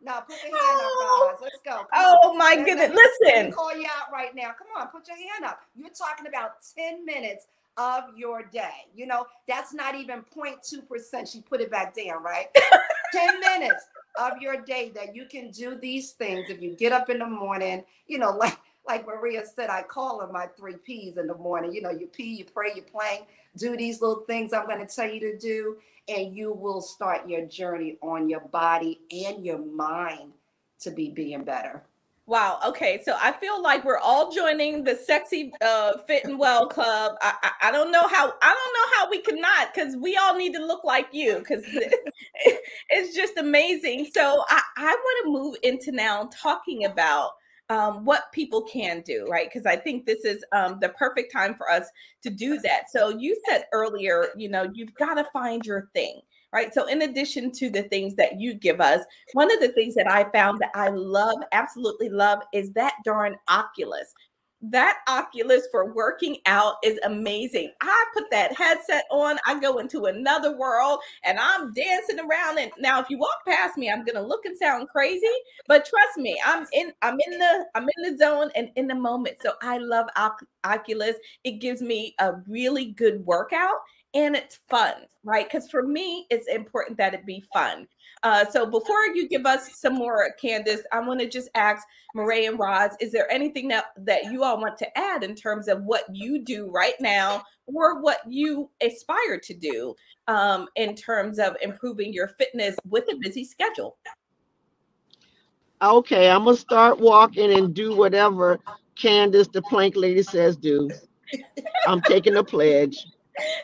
No, put your hand up, Raj. Let's go. Come my goodness. Listen. Let me call you out right now. Come on, put your hand up. You're talking about 10 minutes of your day. You know, that's not even 0.2%. She put it back down, right? 10 minutes of your day that you can do these things. If you get up in the morning, you know, like Maria said, I call them my 3 P's in the morning. You know, you pee, you pray, you plank, do these little things I'm going to tell you to do, and you will start your journey on your body and your mind to be being better. Wow. Okay. So I feel like we're all joining the sexy fit and well club. I don't know how we cannot, because we all need to look like you, because it's just amazing. So I want to move into now talking about what people can do, right? Because I think this is the perfect time for us to do that. So you said earlier, you know, you've got to find your thing. Right. So in addition to the things that you give us, one of the things that I found that I love, absolutely love, is that darn Oculus. That Oculus for working out is amazing. I put that headset on, I go into another world and I'm dancing around. And now if you walk past me, I'm gonna look and sound crazy, but trust me, I'm in the zone and in the moment. So I love Oculus. It gives me a really good workout. And it's fun, right? Because for me, it's important that it be fun. So before you give us some more, Candice, I want to just ask Mireille and Roz, is there anything that you all want to add in terms of what you do right now or what you aspire to do in terms of improving your fitness with a busy schedule? Okay, I'm going to start walking and do whatever Candice, the plank lady, says do. I'm taking a pledge.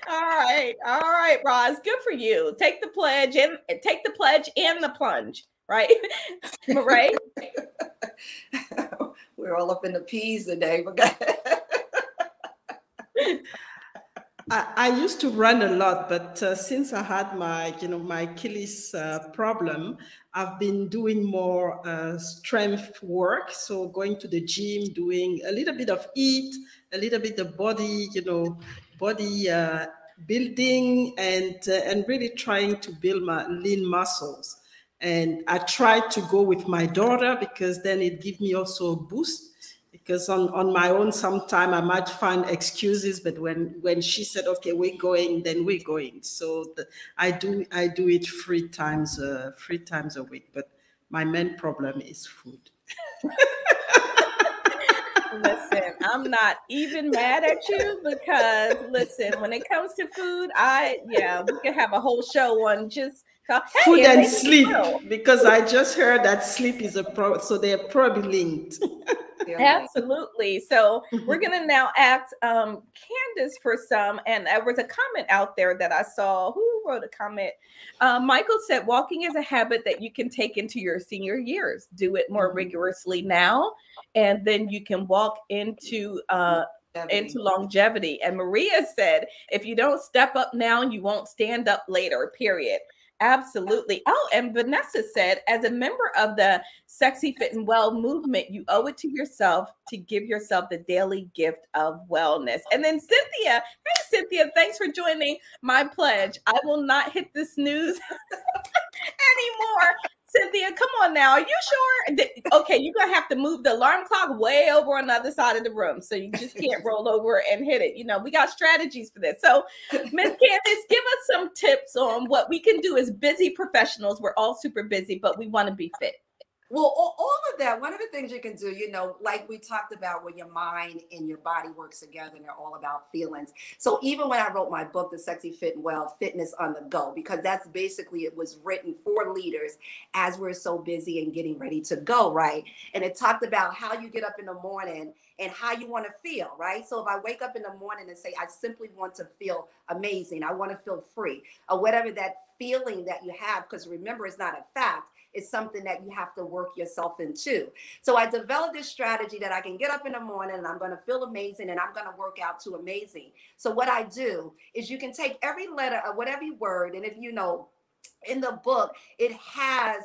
All right, Roz, good for you. Take the pledge and the plunge, right? Mireille? We're all up in the P's today. I used to run a lot, but since I had my Achilles problem, I've been doing more strength work. So going to the gym, doing a little bit of a little bit of body, body building, and really trying to build my lean muscles. And I tried to go with my daughter because then it gives me also a boost. Because on my own, sometime I might find excuses, but when she said, "Okay, we're going," then we're going. So I do it 3 times a week. But my main problem is food. Listen, I'm not even mad at you because listen, when it comes to food, we can have a whole show on just food hey, and sleep, because I just heard that sleep is a problem, so they're probably linked. Absolutely. So we're going to now ask Candice for some. And there was a comment out there that I saw. Who wrote a comment? Michael said, walking is a habit that you can take into your senior years. Do it more rigorously now, and then you can walk into longevity. And Maria said, if you don't step up now, you won't stand up later, period. Absolutely. Oh, and Vanessa said, as a member of the Sexy Fit and Well movement, you owe it to yourself to give yourself the daily gift of wellness. And then Cynthia, hey Cynthia, thanks for joining my pledge. I will not hit the snooze anymore. Cynthia, come on now. Are you sure? Okay, you're going to have to move the alarm clock way over on the other side of the room. So you just can't roll over and hit it. We got strategies for this. So, Ms. Candice, give us some tips on what we can do as busy professionals. We're all super busy, but we want to be fit. Well, all of that, one of the things you can do, like we talked about, where your mind and your body works together and they're all about feelings. So even when I wrote my book, The Sexy Fit and Well, Fitness on the Go, because that's basically, it was written for leaders as we're so busy and getting ready to go, right? And it talked about how you get up in the morning and how you want to feel, right? So if I wake up in the morning and say, I simply want to feel amazing, I want to feel free, or whatever that feeling that you have, because remember, it's not a fact. It's something that you have to work yourself into. So I developed this strategy that I can get up in the morning and I'm going to feel amazing and I'm going to work out to amazing. So what I do is you can take every letter of whatever word, and if in the book, it has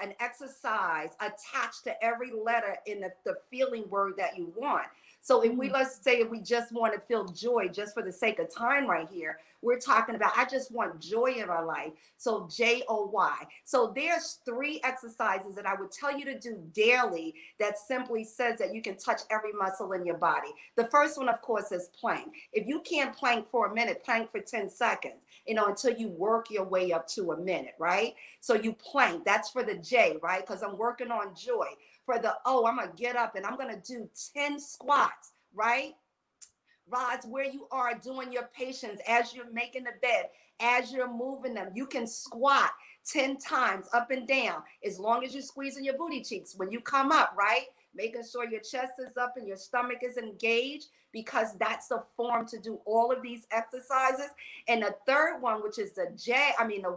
an exercise attached to every letter in the feeling word that you want. So if let's say we just want to feel joy, just for the sake of time right here, we're talking about, I just want joy in my life. So JOY. So there's 3 exercises that I would tell you to do daily that simply says that you can touch every muscle in your body. The first one, of course, is plank. If you can't plank for a minute, plank for 10 seconds, until you work your way up to a minute, right? So you plank, that's for the J, right? Because I'm working on joy. For the O, I'm going to get up and I'm going to do 10 squats, right? Rods, where you are doing your patients, as you're making the bed, as you're moving them, you can squat 10 times up and down, as long as you're squeezing your booty cheeks when you come up, right? Making sure your chest is up and your stomach is engaged, because that's the form to do all of these exercises. And the third one, which is the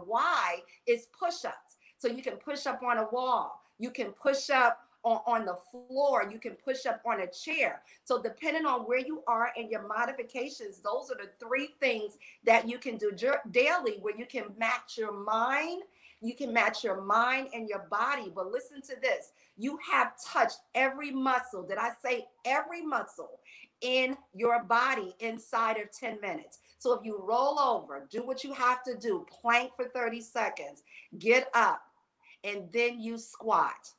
Y, is push-ups. So you can push up on a wall. You can push up on the floor. You can push up on a chair. So depending on where you are and your modifications, those are the 3 things that you can do daily, where you can match your mind. You can match your mind and your body. But listen to this. You have touched every muscle. Did I say every muscle in your body inside of 10 minutes? So if you roll over, do what you have to do, plank for 30 seconds, get up, and then you squat.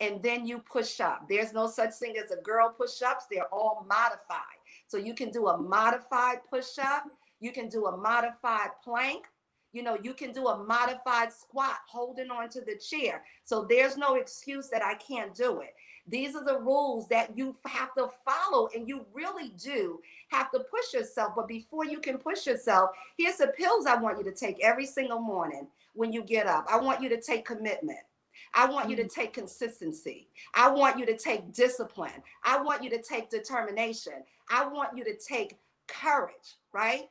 And then you push up. There's no such thing as a girl push-ups. They're all modified. So you can do a modified push-up. You can do a modified plank. You can do a modified squat holding onto the chair. So there's no excuse that I can't do it. These are the rules that you have to follow, and you really do have to push yourself. But before you can push yourself, here's the pills I want you to take every single morning when you get up. I want you to take commitment. I want you to take consistency. I want you to take discipline. I want you to take determination. I want you to take courage, right?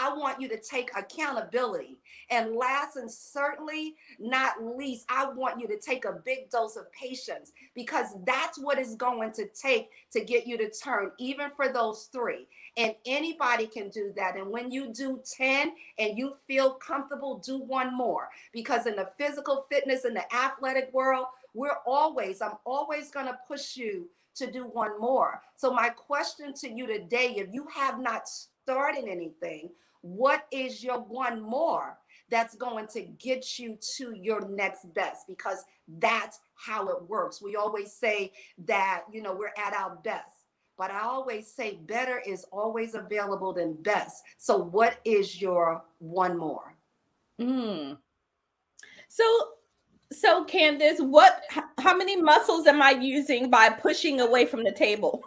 I want you to take accountability. And last and certainly not least, I want you to take a big dose of patience, because that's what it's going to take to get you to turn, even for those 3. And anybody can do that. And when you do 10 and you feel comfortable, do 1 more. Because in the physical fitness and the athletic world, I'm always going to push you to do 1 more. So my question to you today, if you have not started anything, what is your 1 more that's going to get you to your next best? Because that's how it works. We always say that, we're at our best, but I always say better is always available than best. So what is your 1 more? So Candice, how many muscles am I using by pushing away from the table?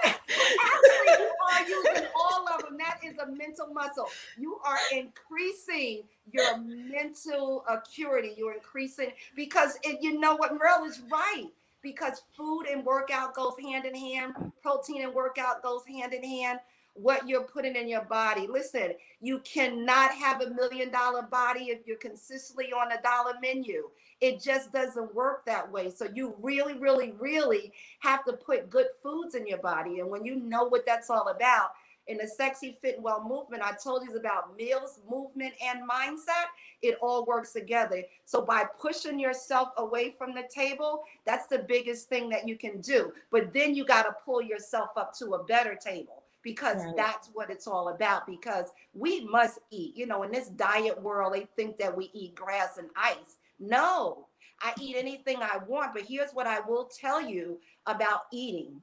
Actually, you are using all of them. That is a mental muscle. You are increasing your mental acuity. You're increasing, because you know what, Mireille is right. Because food and workout goes hand in hand. Protein and workout goes hand in hand. What you're putting in your body. Listen, you cannot have $1 million body if you're consistently on a dollar menu. It just doesn't work that way. So you really, really, really have to put good foods in your body. And when you know what that's all about, in the Sexy Fit and Well movement, I told you it's about meals, movement, and mindset. It all works together. So by pushing yourself away from the table, that's the biggest thing that you can do. But then you got to pull yourself up to a better table, because that's what it's all about. Because we must eat. In this diet world, they think that we eat grass and ice. No, I eat anything I want. But here's what I will tell you about eating.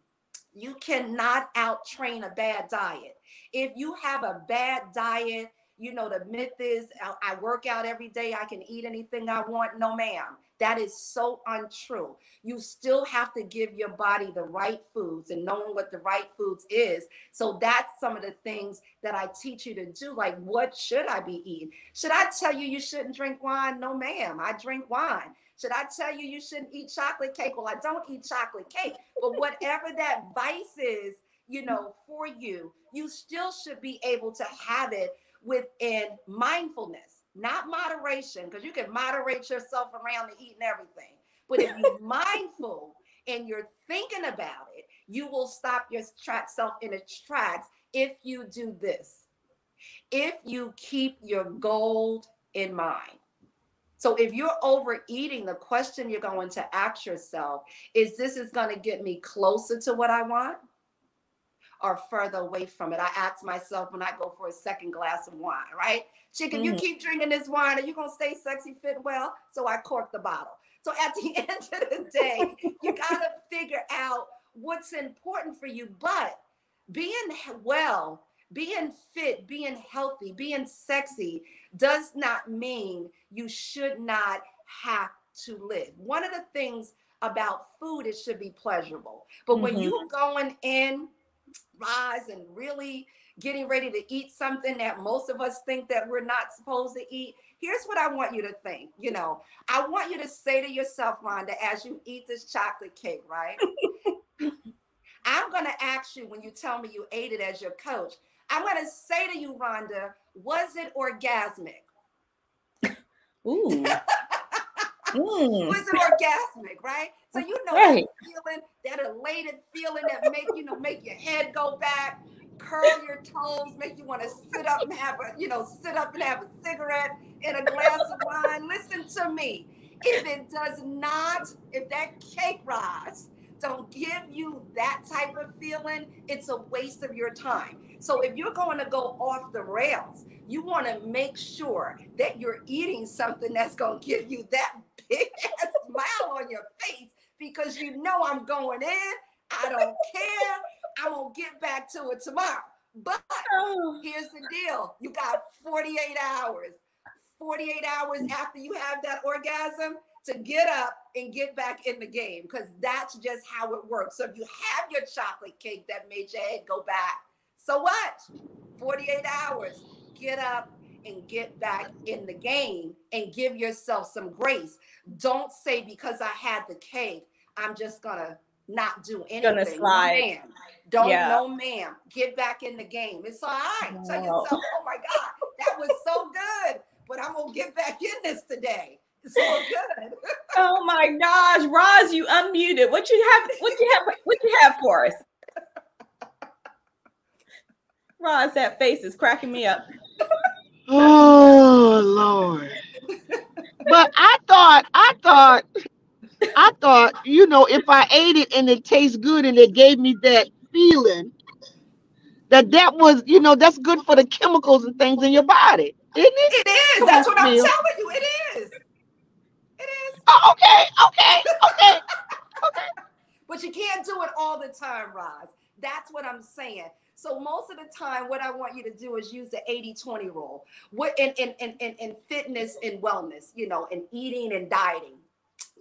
You cannot out-train a bad diet. If you have a bad diet, the myth is I work out every day, I can eat anything I want. No, ma'am. That is so untrue. You still have to give your body the right foods, and knowing what the right foods is. So that's some of the things that I teach you to do. Like, what should I be eating? Should I tell you shouldn't drink wine? No, ma'am. I drink wine. Should I tell you shouldn't eat chocolate cake? Well, I don't eat chocolate cake. But whatever that vice is, for you, you still should be able to have it within mindfulness, not moderation, because you can moderate yourself around to eating everything. But if you're mindful and you're thinking about it, you will stop yourself in its tracks if you do this. If you keep your goal in mind. So if you're overeating, the question you're going to ask yourself is, this is going to get me closer to what I want or further away from it? I ask myself when I go for a second glass of wine, right? Chicken, you keep drinking this wine, are you going to stay sexy, fit, well? So I cork the bottle. So at the end of the day, you got to figure out what's important for you. But being well, being fit, being healthy, being sexy does not mean you should not have to live. One of the things about food, it should be pleasurable. But when you're going in, rise, and really getting ready to eat something that most of us think that we're not supposed to eat, here's what I want you to think. I want you to say to yourself, Rhonda, as you eat this chocolate cake, right? I'm going to ask you, when you tell me you ate it as your coach, I'm going to say to you, Rhonda, was it orgasmic? Ooh. Was it orgasmic, right? So that feeling, that elated feeling that make your head go back, curl your toes, make you want to sit up and have a cigarette and a glass of wine. Listen to me. If it does not, if that cake rise don't give you that type of feeling, it's a waste of your time. So if you're going to go off the rails, you want to make sure that you're eating something that's going to give you that big ass smile on your face, because I'm going in, I don't care, I'm going to get back to it tomorrow. But here's the deal. You got 48 hours. 48 hours after you have that orgasm to get up and get back in the game, because that's just how it works. So if you have your chocolate cake that made your head go back, so what? 48 hours, get up and get back in the game and give yourself some grace. Don't say, because I had the cake, I'm just gonna not do Gonna anything. slide. No, ma'am. Don't, Yeah. no, ma'am. Get back in the game. It's all right. Tell yourself, oh my God, that was so good, but I'm gonna get back in this today. It's all good. Oh my gosh, Roz, you unmuted. What you have for us? Roz, that face is cracking me up. Oh Lord. But I thought, you know, if I ate it and it tastes good and it gave me that feeling that was, you know, that's good for the chemicals and things in your body, isn't it? It is. Come That's on, what I'm Camille. telling you. It is. It is. Oh, okay. But you can't do it all the time, Roz. That's what I'm saying. So most of the time, what I want you to do is use the 80-20 rule. What in fitness and wellness, you know, in eating and dieting,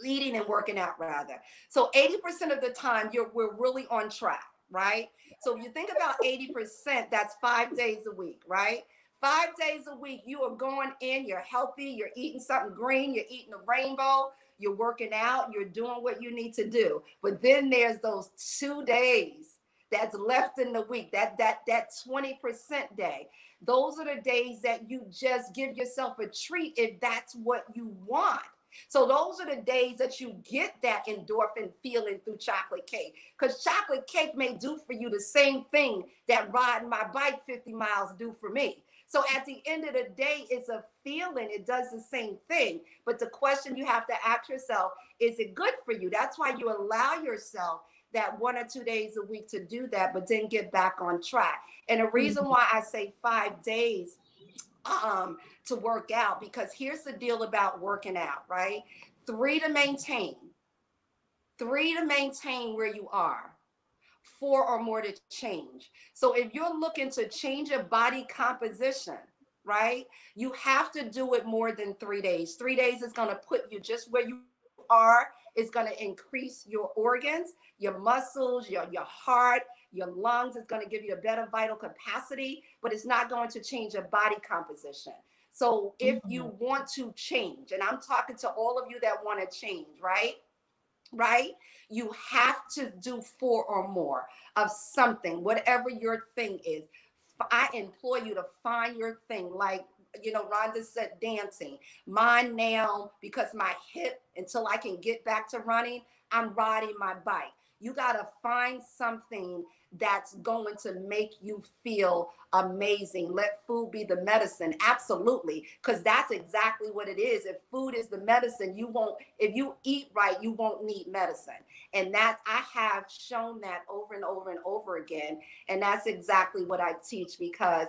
eating and working out rather. So 80% of the time, we're really on track, right? So if you think about 80%, that's 5 days a week, right? 5 days a week, you are going in, you're healthy, you're eating something green, you're eating a rainbow, you're working out, you're doing what you need to do. But then there's those 2 days that's left in the week, that 20% day. Those are the days that you just give yourself a treat if that's what you want. So those are the days that you get that endorphin feeling through chocolate cake, because chocolate cake may do for you the same thing that riding my bike 50 miles do for me. So at the end of the day, it's a feeling. It does the same thing. But the question you have to ask yourself, is it good for you? That's why you allow yourself that 1 or 2 days a week to do that, but then get back on track. And the reason why I say 5 days to work out, because here's the deal about working out, right? 3 to maintain where you are, 4 or more to change. So if you're looking to change your body composition, right, you have to do it more than 3 days. 3 days is going to put you just where you are. It's going to increase your organs, your muscles, your heart, your lungs. It's going to give you a better vital capacity, but it's not going to change your body composition. So if you want to change, and I'm talking to all of you that want to change, right? You have to do 4 or more of something, whatever your thing is. I implore you to find your thing. Like, you know, Rhonda said dancing. Mine now, because my hip, until I can get back to running, I'm riding my bike. You got to find something that's going to make you feel amazing. Let food be the medicine. Absolutely. Because that's exactly what it is. If food is the medicine, if you eat right, you won't need medicine. And that I have shown that over and over and over again. And that's exactly what I teach, because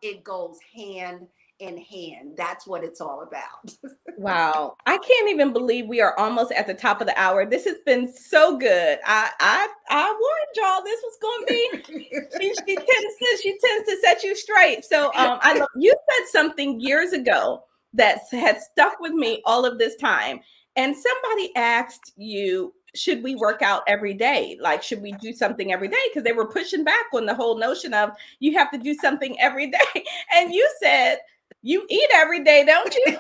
it goes hand in hand. That's what it's all about. Wow. I can't even believe we are almost at the top of the hour. This has been so good. I warned y'all this was going to be, she tends to set you straight. So you said something years ago that had stuck with me all of this time. And somebody asked you, should we work out every day? Like, should we do something every day? Because they were pushing back on the whole notion of you have to do something every day. And you said, you eat every day, don't you?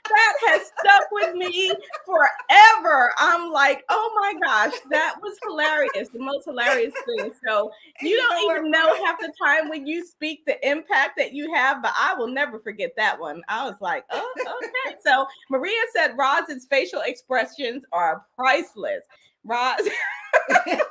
That has stuck with me forever. I'm like, oh my gosh, that was hilarious. The most hilarious thing. So you don't even know half the time when you speak the impact that you have, but I will never forget that one. I was like, oh, okay. So Maria said Roz's facial expressions are priceless. Roz. And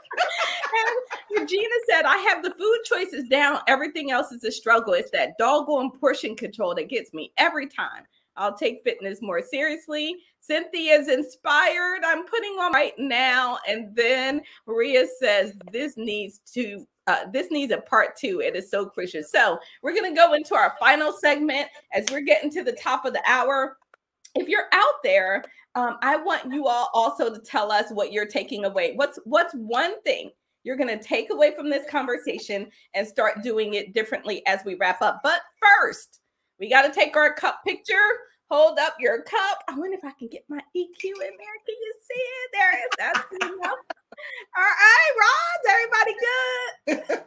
Regina said, I have the food choices down. Everything else is a struggle. It's that doggone portion control that gets me every time. I'll take fitness more seriously. Cynthia's inspired. I'm putting on right now. And then Maria says, this needs a part 2. It is so crucial. So we're going to go into our final segment as we're getting to the top of the hour. If you're out there, I want you all also to tell us what you're taking away. What's one thing you're going to take away from this conversation and start doing it differently as we wrap up? But first, we got to take our cup picture. Hold up your cup. I wonder if I can get my EQ in there. Can you see it? There it is. That's enough. All right, Roz, everybody good?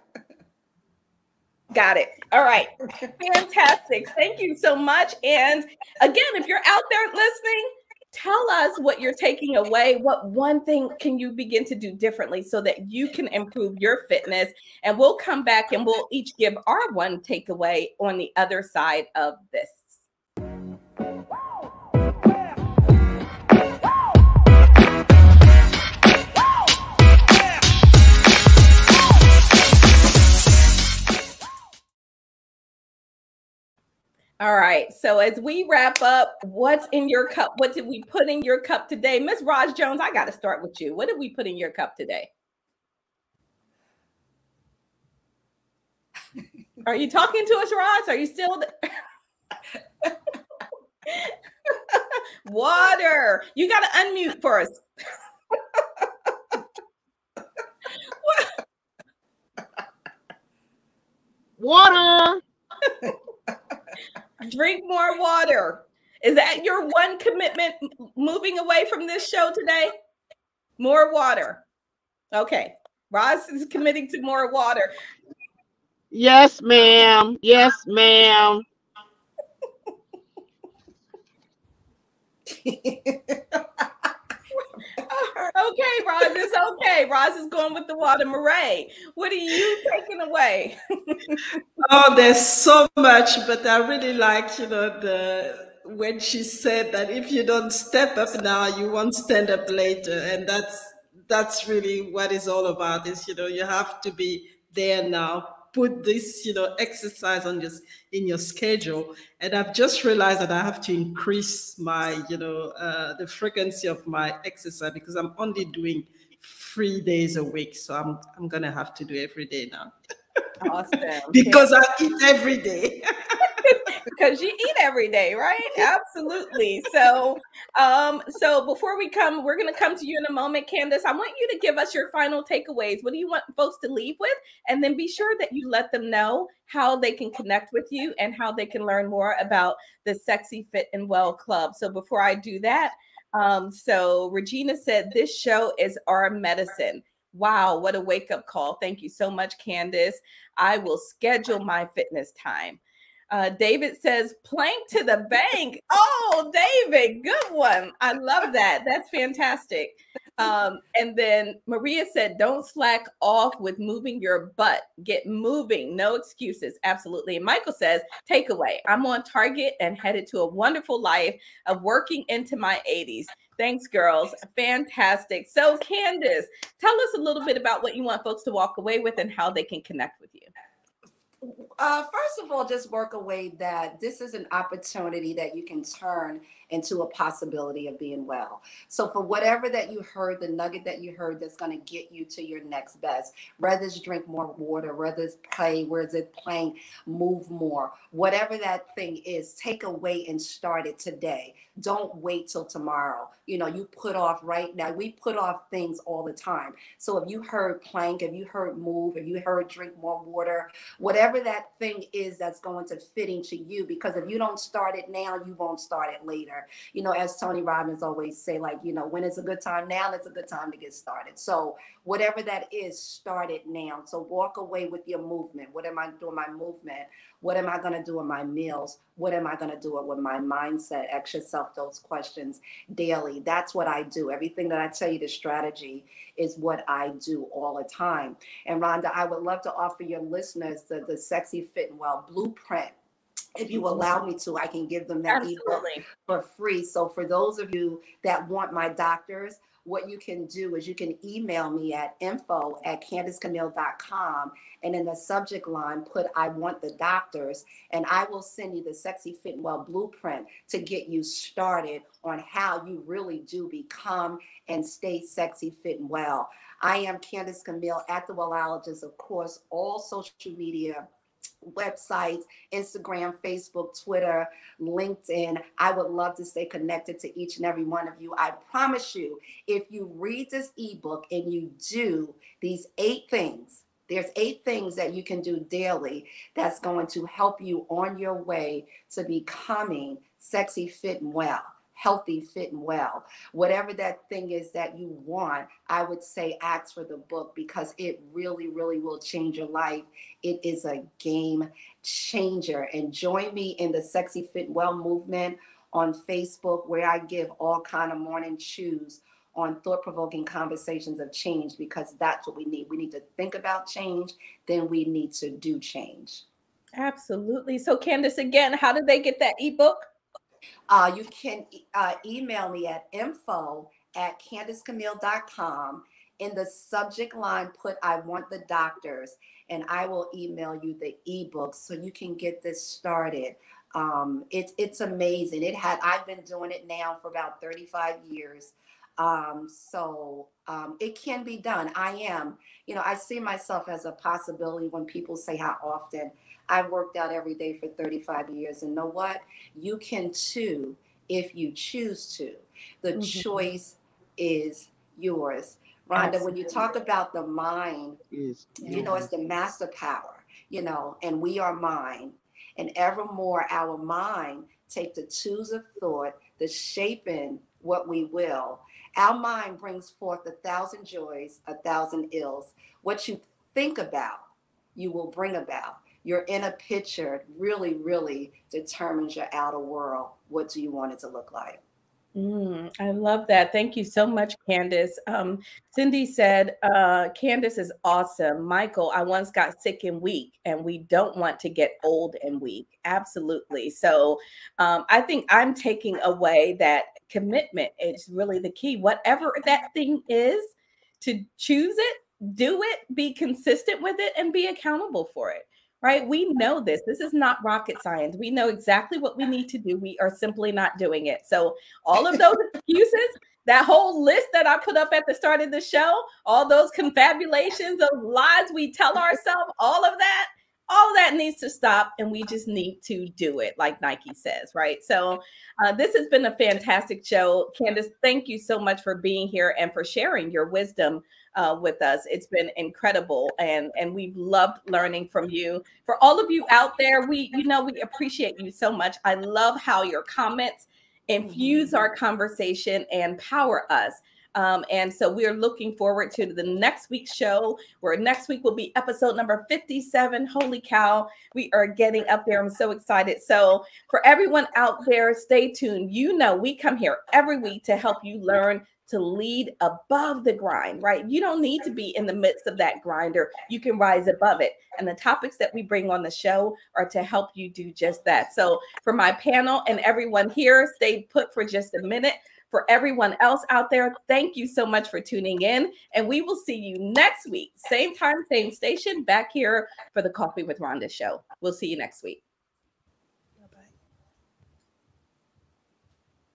Got it. All right. Fantastic. Thank you so much. And again, if you're out there listening, tell us what you're taking away. What one thing can you begin to do differently so that you can improve your fitness? And we'll come back and we'll each give our one takeaway on the other side of this. All right. So as we wrap up, what's in your cup? What did we put in your cup today? Miss Raj Jones, I got to start with you. What did we put in your cup today? Are you talking to us, Raj? Are you still there? Water. You got to unmute first. Water. Drink more water. Is that your one commitment moving away from this show today? More water. Okay. Roz is committing to more water. Yes, ma'am. Yes, ma'am. Okay, Roz, it's okay. Roz is going with the water. Mireille, what are you taking away? Oh, there's so much, but I really like, when she said that if you don't step up now, you won't stand up later. And that's really what it's all about is, you have to be there now. Put this, exercise in your schedule. And I've just realized that I have to increase my, the frequency of my exercise because I'm only doing 3 days a week. So I'm going to have to do every day now. Awesome. Because I eat every day. Because you eat every day, right? Absolutely. So before we come, we're going to come to you in a moment, Candice. I want you to give us your final takeaways. What do you want folks to leave with? And then be sure that you let them know how they can connect with you and how they can learn more about the Sexy Fit and Well Club. So before I do that, so Regina said, this show is our medicine. Wow, what a wake-up call. Thank you so much, Candice. I will schedule my fitness time. David says, plank to the bank. Oh, David, good one. I love that. That's fantastic. And then Maria said, don't slack off with moving your butt. Get moving. No excuses. Absolutely. And Michael says, takeaway. I'm on target and headed to a wonderful life of working into my 80s. Thanks, girls. Fantastic. So, Candice, tell us a little bit about what you want folks to walk away with and how they can connect with you. First of all, just work away that this is an opportunity that you can turn into a possibility of being well. So for whatever that you heard, the nugget that you heard that's going to get you to your next best, whether it's drink more water, whether it's play, whether it's playing, move more, whatever that thing is, take away and start it today. Don't wait till tomorrow. You put off right now. We put off things all the time. So if you heard plank, if you heard move, if you heard drink more water, whatever that thing is that's going to fit into you, because if you don't start it now, you won't start it later. As Tony Robbins always say, when it's a good time now, it's a good time to get started. So whatever that is, start it now. So walk away with your movement. What am I doing my movement? What am I going to do in my meals? What am I going to do with my mindset? Ask yourself those questions daily. That's what I do. Everything that I tell you, the strategy is what I do all the time. And Rhonda, I would love to offer your listeners the Sexy Fit and Well Blueprint. If you allow me to, I can give them that ebook for free. So for those of you that want my doctors, what you can do is you can email me at info@CandiceCamille.com, and in the subject line put I want the doctors, and I will send you the Sexy Fit and Well Blueprint to get you started on how you really do become and stay sexy, fit, and well. I am Candice Camille at the Wellologist, of course, all social media websites, Instagram, Facebook, Twitter, LinkedIn. I would love to stay connected to each and every one of you. I promise you, if you read this ebook and you do these 8 things, there's 8 things that you can do daily that's going to help you on your way to becoming sexy, fit, and well. Healthy, fit, and well. Whatever that thing is that you want, I would say ask for the book because it really, really will change your life. It is a game changer. And join me in the Sexy Fit and Well movement on Facebook, where I give all kind of morning chews on thought-provoking conversations of change, because that's what we need. We need to think about change, then we need to do change. Absolutely. So Candice, again, how did they get that ebook? You can email me at info@CandiceCamille.com. In the subject line, put "I want the doctors," and I will email you the ebook so you can get this started. It's amazing. I've been doing it now for about 35 years. It can be done. I see myself as a possibility when people say how often. I've worked out every day for 35 years, and know what? You can too if you choose to. The choice is yours. Rhonda, Absolutely. when you talk about the mind, it's the master power, and we are mind. And evermore our mind take the tools of thought, the shaping what we will. Our mind brings forth 1,000 joys, 1,000 ills. What you think about, you will bring about. Your inner picture really, really determines your outer world. What do you want it to look like? I love that. Thank you so much, Candice. Cindy said, Candice is awesome. Michael, I once got sick and weak, and we don't want to get old and weak. Absolutely. So I think I'm taking away that commitment. It's really the key. Whatever that thing is, to choose it, do it, be consistent with it, and be accountable for it. Right? We know this. This is not rocket science. We know exactly what we need to do. We are simply not doing it. So all of those excuses, that whole list that I put up at the start of the show, all those confabulations of lies we tell ourselves, all of that needs to stop, and we just need to do it, like Nike says, right? So this has been a fantastic show. Candice, thank you so much for being here and for sharing your wisdom with us. It's been incredible, and we've loved learning from you. For all of you out there, we appreciate you so much. I love how your comments infuse our conversation and power us. And so we're looking forward to the next week's show, where next week will be episode number 57. Holy cow, we are getting up there. I'm so excited. So for everyone out there, stay tuned. We come here every week to help you learn to lead above the grind, right? You don't need to be in the midst of that grinder. You can rise above it. And the topics that we bring on the show are to help you do just that. So for my panel and everyone here, stay put for just a minute. For everyone else out there, thank you so much for tuning in. And we will see you next week. Same time, same station, back here for the Coffee with Rhonda show. We'll see you next week.